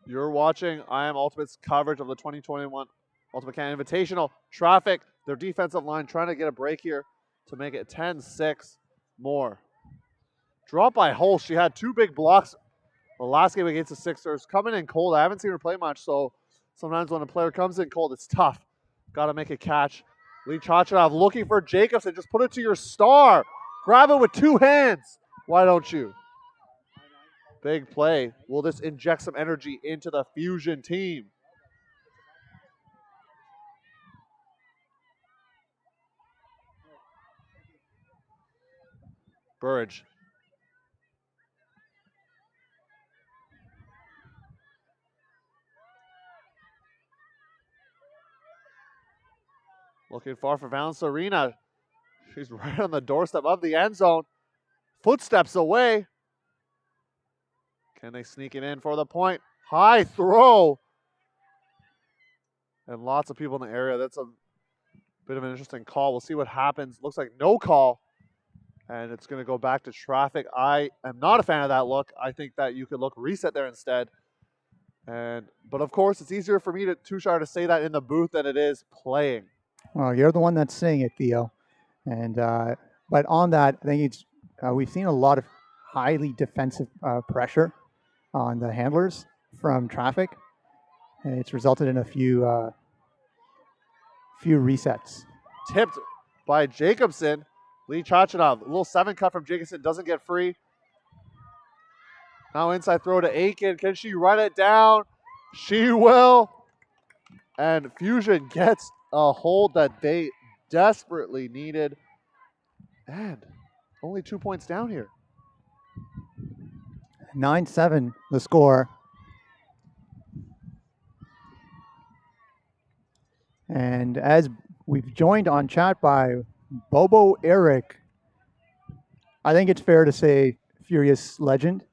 You're watching I Am Ultimate's coverage of the 2021 Ultimate Canada Invitational. Traffic their defensive line trying to get a break here to make it 10-6 more. Drop by Holst. She had 2 big blocks the last game against the Sixers. Coming in cold. I haven't seen her play much, so sometimes when a player comes in cold, it's tough. Got to make a catch. Lee Chachanov looking for Jacobson. Just put it to your star. Grab it with 2 hands. Why don't you? Big play. Will this inject some energy into the Fusion team? Burridge. Looking far for Valencerina. She's right on the doorstep of the end zone. Footsteps away. Can they sneak it in for the point? High throw. And lots of people in the area. That's a bit of an interesting call. We'll see what happens. Looks like no call. And it's going to go back to traffic. I am not a fan of that look. I think that you could look reset there instead. But of course, it's easier for me to Tushar to say that in the booth than it is playing. Well, you're the one that's saying it, Theo. And but on that, I think it's we've seen a lot of highly defensive pressure on the handlers from traffic, and it's resulted in a few resets. Tipped by Jacobson. Lee Chachanov, a little 7 cut from Jacobson, doesn't get free. Now inside throw to Aiken. Can she run it down? She will. And Fusion gets a hold that they desperately needed. And only 2 points down here. 9-7 the score. And as we've joined on chat by Bobo Eric, I think it's fair to say Furious Legend.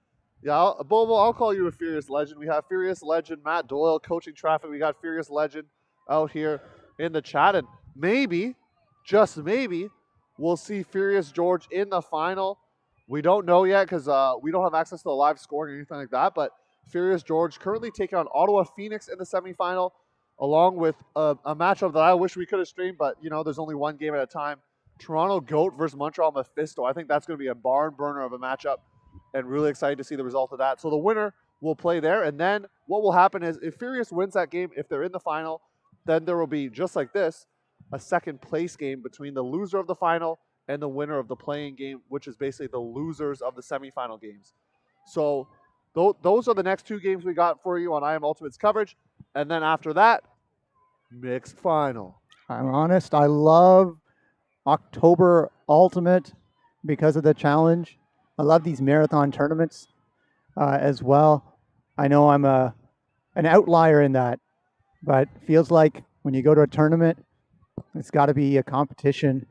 Yeah, Bobo, I'll call you a Furious Legend. We have Furious Legend Matt Doyle coaching traffic. We got Furious Legend out here in the chat. And maybe, just maybe, we'll see Furious George in the final. We don't know yet because we don't have access to the live scoring or anything like that. But Furious George currently taking on Ottawa Phoenix in the semifinal, along with a matchup that I wish we could have streamed. But, you know, there's only one game at a time. Toronto Goat versus Montreal Mephisto. I think that's going to be a barn burner of a matchup. And really excited to see the result of that. So the winner will play there. And then what will happen is if Furious wins that game, if they're in the final, then there will be, just like this, a second place game between the loser of the final and the winner of the playing game, which is basically the losers of the semifinal games. So those are the next 2 games we got for you on I Am Ultimate's coverage. And then after that, mixed final. I'm honest, I love October Ultimate because of the challenge. I love these marathon tournaments as well. I know I'm an outlier in that, but feels like when you go to a tournament, it's got to be a competition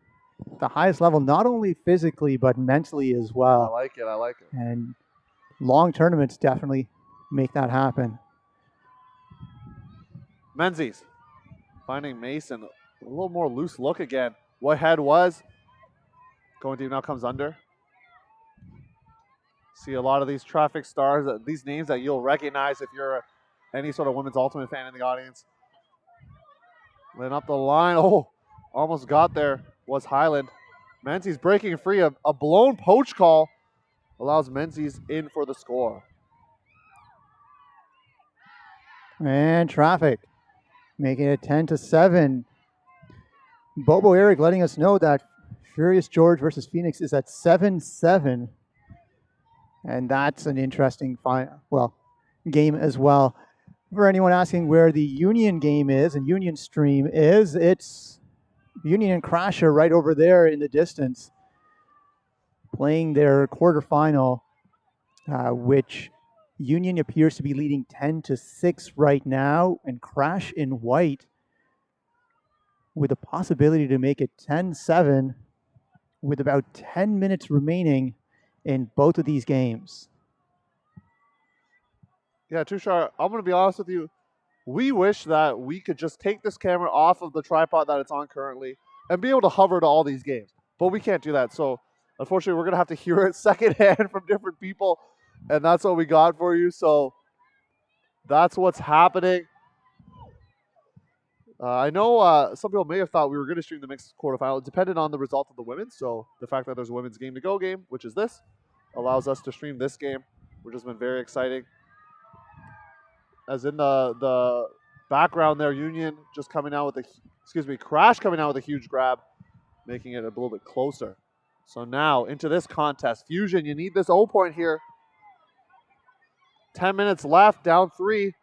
at the highest level, not only physically, but mentally as well. I like it. And long tournaments definitely make that happen. Menzies finding Mason. A little more loose look again. Whitehead was going deep, now comes under. See a lot of these traffic stars, these names that you'll recognize if you're any sort of women's ultimate fan in the audience. Laying up the line. Oh, almost got there was Highland. Menzies breaking free. A blown poach call allows Menzies in for the score. And traffic making it 10-7. Bobo Eric letting us know that Furious George versus Phoenix is at 7-7. And that's an interesting game as well. For anyone asking where the Union game is and Union stream is, it's Union and Crasher right over there in the distance playing their quarterfinal, which Union appears to be leading 10-6 right now, and Crash in white with a possibility to make it 10-7 with about 10 minutes remaining in both of these games. Yeah, Tushar, I'm going to be honest with you. We wish that we could just take this camera off of the tripod that it's on currently and be able to hover to all these games. But we can't do that. So, unfortunately, we're going to have to hear it secondhand from different people. And that's what we got for you. So, that's what's happening. I know some people may have thought we were going to stream the mixed quarterfinal. It depended on the result of the women's. So the fact that there's a women's game to go game, which is this, allows us to stream this game, which has been very exciting. As in the background there, Union just coming out with Crash coming out with a huge grab, making it a little bit closer. So now into this contest. Fusion, you need this O point here. 10 minutes left, down 3.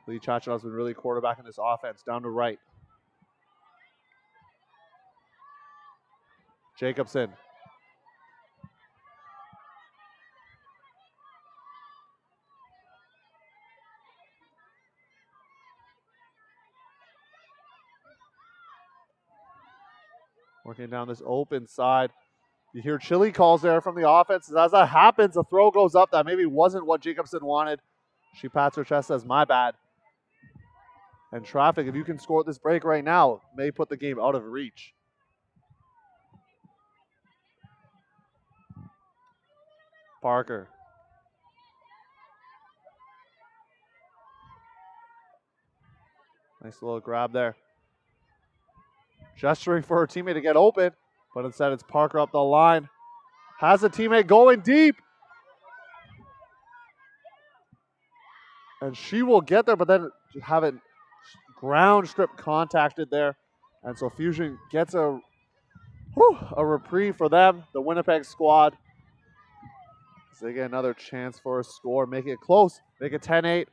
Lee Chachanov's been really quarterbacking this offense down to right. Jacobson. Working down this open side. You hear chili calls there from the offense. As that happens, a throw goes up that maybe wasn't what Jacobson wanted. She pats her chest, says, my bad. And traffic, if you can score this break right now, may put the game out of reach. Parker. Nice little grab there. Gesturing for her teammate to get open, but instead it's Parker up the line. Has a teammate going deep. And she will get there, but then have it ground strip contacted there. And so Fusion gets a reprieve for them, the Winnipeg squad. So they get another chance for a score, make it close, make it 10-8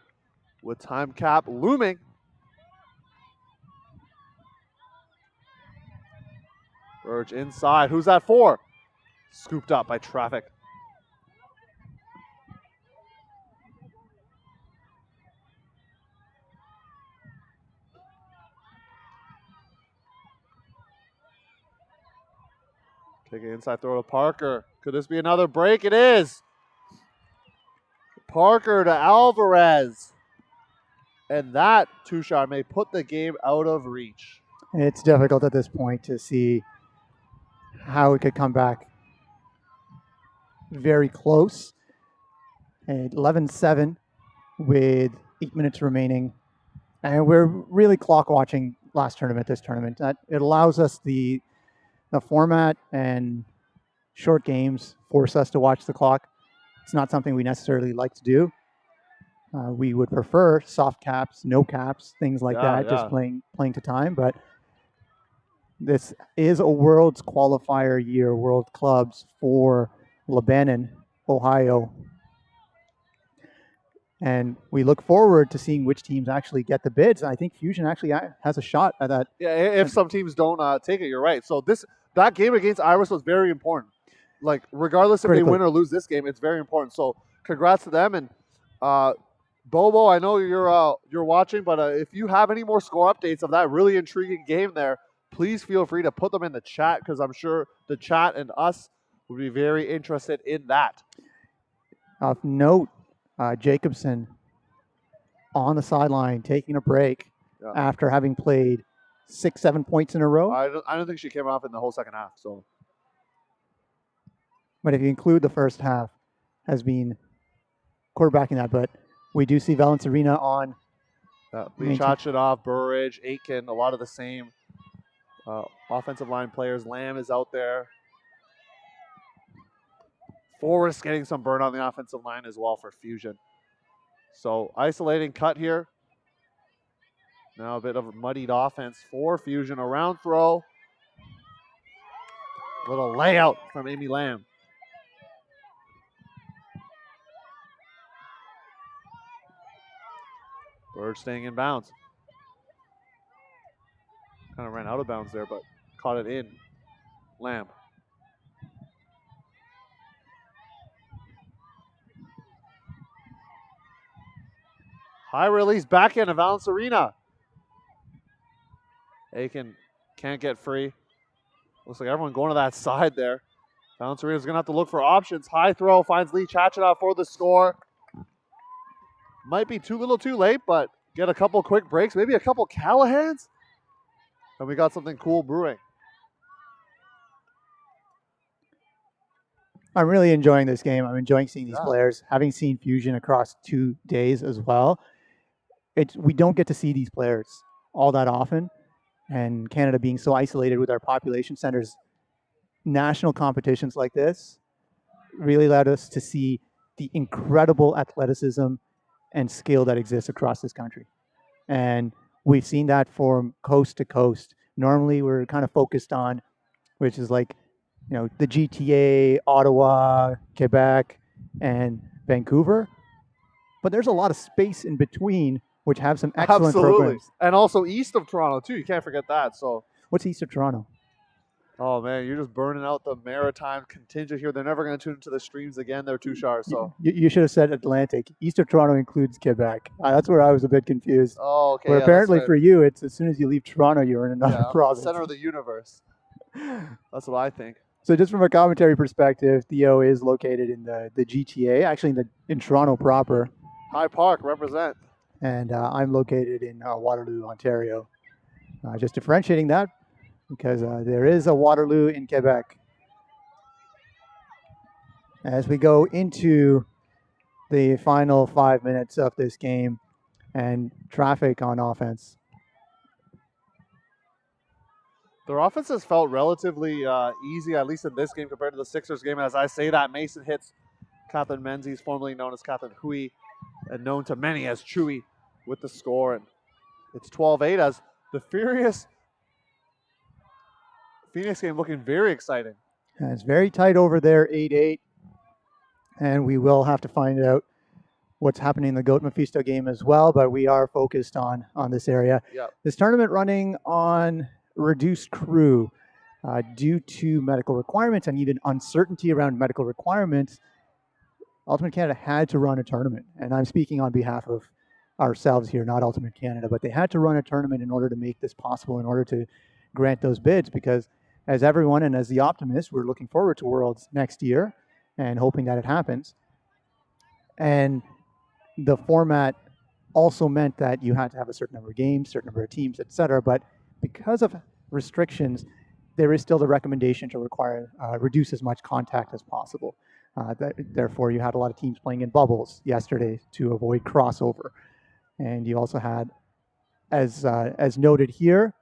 with time cap looming. Burge inside. Who's that for? Scooped up by traffic. Take an inside throw to Parker. Could this be another break? It is. Parker to Alvarez. And that two-shot may put the game out of reach. It's difficult at this point to see how it could come back. Very close. 11-7 with 8 minutes remaining. And we're really clock watching last tournament, this tournament. It allows us the format and short games force us to watch the clock. It's not something we necessarily like to do. We would prefer soft caps, no caps, things like that, just playing to time. But this is a Worlds qualifier year, World Clubs for Lebanon, Ohio. And we look forward to seeing which teams actually get the bids. I think Fusion actually has a shot at that. Yeah, if some teams don't take it, you're right. So that game against Iris was very important. Like, regardless if they win or lose this game, it's very important. So congrats to them. And Bobo, I know you're watching, but if you have any more score updates of that really intriguing game there, please feel free to put them in the chat, because I'm sure the chat and us would be very interested in that. Of note, Jacobson on the sideline taking a break after having played 6-7 points in a row. I don't think she came off in the whole second half. So, but if you include the first half, has been quarterbacking that. But we do see Valence Arena on. Lee Chachanov, Burridge, Aitken, a lot of the same offensive line players. Lamb is out there. Forrest getting some burn on the offensive line as well for Fusion. So isolating cut here. Now a bit of a muddied offense for Fusion. Around throw. Little layout from Amy Lamb. Bird staying in bounds. Kind of ran out of bounds there, but caught it in. Lamb. High release back end of Valence Arena. Aiken can't get free. Looks like everyone going to that side there. Valence Arena's going to have to look for options. High throw finds Lee Chachanov for the score. Might be too little too late, but get a couple quick breaks. Maybe a couple Callahans. And we got something cool brewing. I'm really enjoying this game. I'm enjoying seeing these Yeah. players. Having seen Fusion across 2 days as well, we don't get to see these players all that often. And Canada being so isolated with our population centers, national competitions like this really allowed us to see the incredible athleticism and skill that exists across this country. And we've seen that from coast to coast. Normally, we're kind of focused on, which is like, the GTA, Ottawa, Quebec, and Vancouver. But there's a lot of space in between, which have some excellent programs. And also east of Toronto, too. You can't forget that. So, what's east of Toronto? Oh, man, you're just burning out the maritime contingent here. They're never going to tune into the streams again. They're too sharp. So you should have said Atlantic. East of Toronto includes Quebec. That's where I was a bit confused. Oh, okay. But apparently for you, it's as soon as you leave Toronto, you're in another province. Center of the universe. That's what I think. So just from a commentary perspective, Theo is located in the GTA, actually in Toronto proper. High Park, represent. And I'm located in Waterloo, Ontario. Just differentiating that, because there is a Waterloo in Quebec. As we go into the final 5 minutes of this game and traffic on offense. Their offense has felt relatively easy, at least in this game compared to the Sixers game. As I say that, Mason hits Catherine Menzies, formerly known as Catherine Hui, and known to many as Chewy, with the score. And it's 12-8 as the furious Phoenix game looking very exciting. And it's very tight over there, 8-8. And we will have to find out what's happening in the Goat Mephisto game as well, but we are focused on this area. Yep. This tournament running on reduced crew due to medical requirements and even uncertainty around medical requirements. Ultimate Canada had to run a tournament, and I'm speaking on behalf of ourselves here, not Ultimate Canada, but they had to run a tournament in order to make this possible, in order to grant those bids, because as everyone and as the optimist, we're looking forward to Worlds next year and hoping that it happens. And the format also meant that you had to have a certain number of games, certain number of teams, etc. But because of restrictions, there is still the recommendation to reduce as much contact as possible. Therefore, you had a lot of teams playing in bubbles yesterday to avoid crossover. And you also had, as noted here,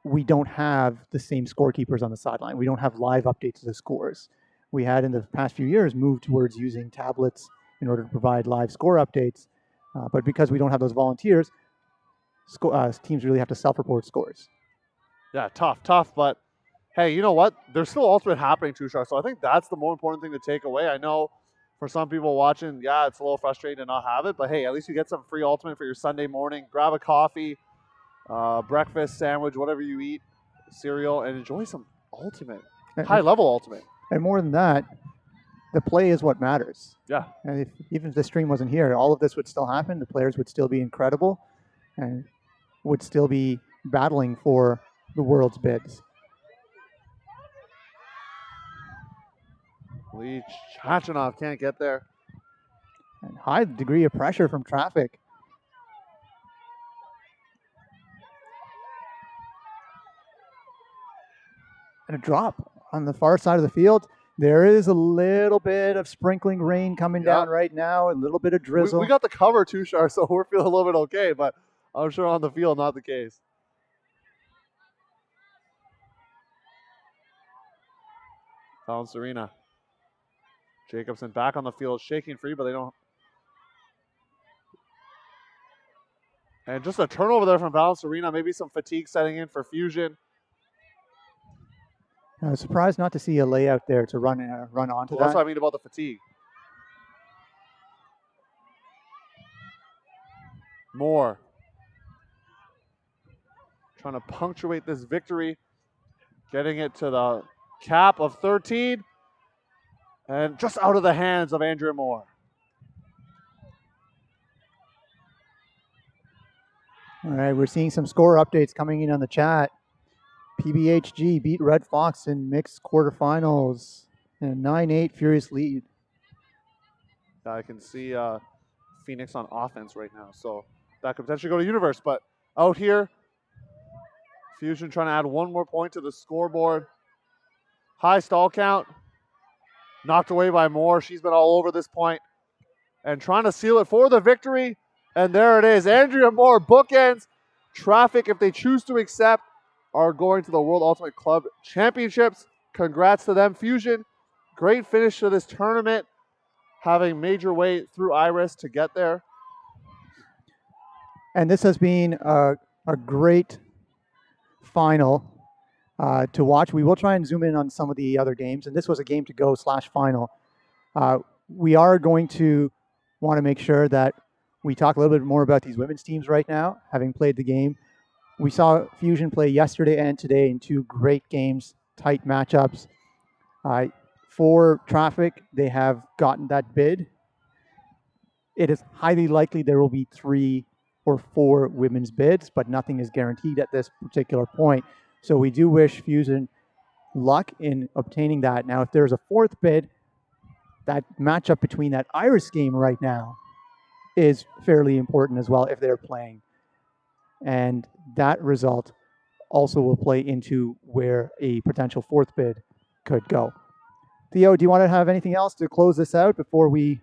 we don't have the same scorekeepers on the sideline. We don't have live updates of the scores. We had in the past few years moved towards using tablets in order to provide live score updates. But because we don't have those volunteers, teams really have to self-report scores. Yeah, tough. But hey, you know what? There's still Ultimate happening too, Shark. So I think that's the more important thing to take away. I know for some people watching, yeah, it's a little frustrating to not have it. But hey, at least you get some free Ultimate for your Sunday morning. Grab a coffee, breakfast, sandwich, whatever you eat, cereal, and enjoy some Ultimate. High-level Ultimate. And more than that, the play is what matters. Yeah. And even if the stream wasn't here, all of this would still happen. The players would still be incredible and would still be battling for the world's bids. Lee Chachanov can't get there. And high degree of pressure from traffic. And a drop on the far side of the field. There is a little bit of sprinkling rain coming down right now, a little bit of drizzle. We got the cover too, Shar, so we're feeling a little bit okay, but I'm sure on the field, not the case. Valence Arena. Jacobson back on the field, shaking free, but they don't. And just a turnover there from Valence Arena. Maybe some fatigue setting in for Fusion. I was surprised not to see a layout there to run onto that. That's what I mean about the fatigue. Moore. Trying to punctuate this victory. Getting it to the cap of 13. And just out of the hands of Andrea Moore. All right, we're seeing some score updates coming in on the chat. PBHG beat Red Fox in mixed quarterfinals in a 9-8 furious lead. I can see Phoenix on offense right now, so that could potentially go to Universe. But out here, Fusion trying to add one more point to the scoreboard. High stall count. Knocked away by Moore. She's been all over this point and trying to seal it for the victory. And there it is. Andrea Moore bookends. Traffic, if they choose to accept, are going to the World Ultimate Club Championships. Congrats to them. Fusion, great finish to this tournament, having made your way through Iris to get there. And this has been a great final to watch. We will try and zoom in on some of the other games. And this was a game to go / final. We are going to want to make sure that we talk a little bit more about these women's teams right now, having played the game. We saw Fusion play yesterday and today in 2 great games, tight matchups. For Traffic, they have gotten that bid. It is highly likely there will be 3 or 4 women's bids, but nothing is guaranteed at this particular point. So we do wish Fusion luck in obtaining that. Now, if there's a 4th bid, that matchup between that Iris game right now is fairly important as well if they're playing. And that result also will play into where a potential 4th bid could go. Theo, do you want to have anything else to close this out before we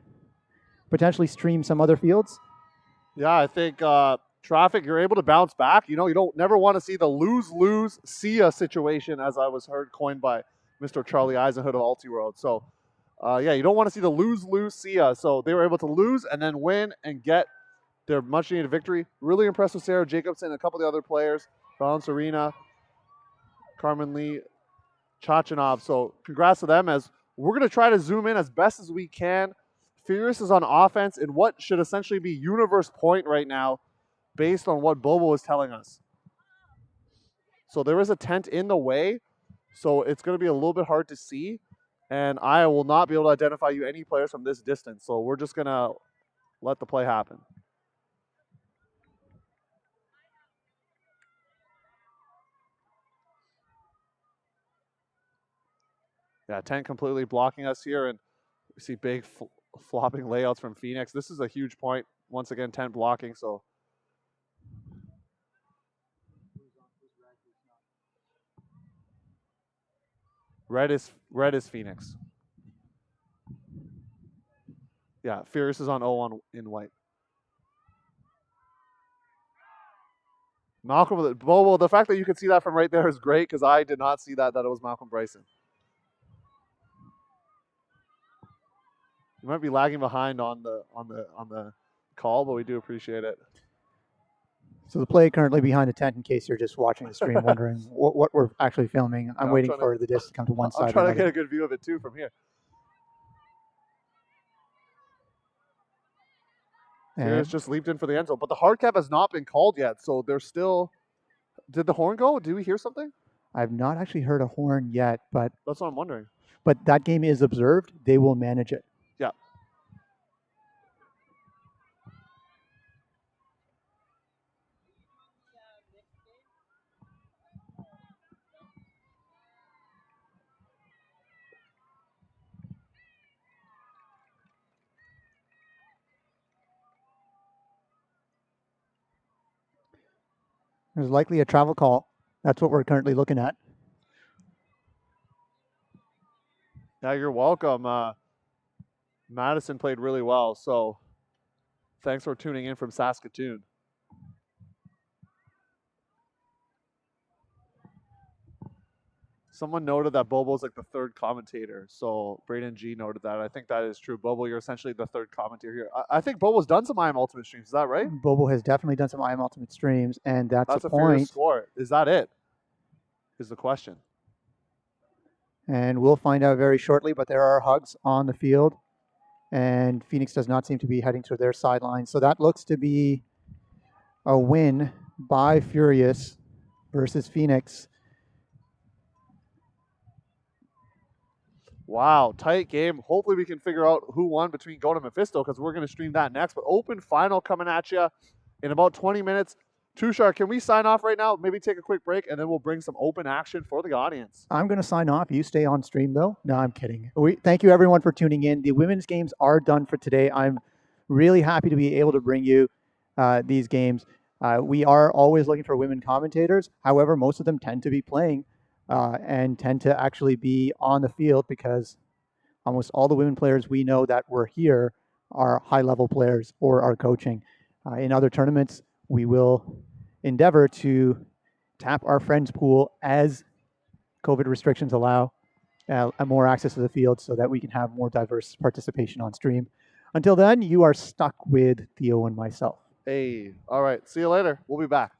potentially stream some other fields? Yeah, I think Traffic, you're able to bounce back. You don't never want to see the lose-lose see-ya situation, as I was heard coined by Mr. Charlie Eisenhood of Ultiworld. So, you don't want to see the lose-lose see-ya. So they were able to lose and then win and get their much-needed victory. Really impressed with Sarah Jacobson and a couple of the other players, Balance Arena, Carmen Lee, Chachanov. So congrats to them, as we're going to try to zoom in as best as we can. Furious is on offense in what should essentially be universe point right now based on what Bobo is telling us. So there is a tent in the way, so it's going to be a little bit hard to see, and I will not be able to identify you any players from this distance. So we're just going to let the play happen. Yeah, tent completely blocking us here, and we see big flopping layouts from Phoenix. This is a huge point. Once again, tent blocking, so. Red is Phoenix. Yeah, Furious is on O in white. Malcolm, Bobo, the fact that you can see that from right there is great, because I did not see that it was Malcolm Bryson. You might be lagging behind on the call, but we do appreciate it. So the play currently behind the tent, in case you're just watching the stream wondering what we're actually filming. I'm waiting for the disc to come to one side. I'm trying to get a good view of it too from here. Furious just leaped in for the end zone, but the hard cap has not been called yet, so there's still. Did the horn go? Did we hear something? I've not actually heard a horn yet, but that's what I'm wondering. But that game is observed. They will manage it. Yeah. There's likely a travel call. That's what we're currently looking at. Yeah, you're welcome. Madison played really well, so thanks for tuning in from Saskatoon. Someone noted that Bobo's like the 3rd commentator, so Braden G noted that. I think that is true. Bobo, you're essentially the 3rd commentator here. I think Bobo's done some IM Ultimate streams. Is that right? Bobo has definitely done some IM Ultimate streams, and that's a point. Score. Is that it? Is the question. And we'll find out very shortly, but there are hugs on the field, and Phoenix does not seem to be heading to their sideline. So that looks to be a win by Furious versus Phoenix. Wow, tight game. Hopefully we can figure out who won between Goat and Mephisto, because we're going to stream that next. But open final coming at you in about 20 minutes. Tushar, can we sign off right now? Maybe take a quick break, and then we'll bring some open action for the audience. I'm going to sign off. You stay on stream, though. No, I'm kidding. Thank you, everyone, for tuning in. The women's games are done for today. I'm really happy to be able to bring you these games. We are always looking for women commentators. However, most of them tend to be playing and tend to actually be on the field, because almost all the women players we know that were here are high-level players or are coaching. In other tournaments, we will endeavor to tap our friends pool as COVID restrictions allow more access to the field so that we can have more diverse participation on stream. Until then, you are stuck with Theo and myself. Hey, all right. See you later. We'll be back.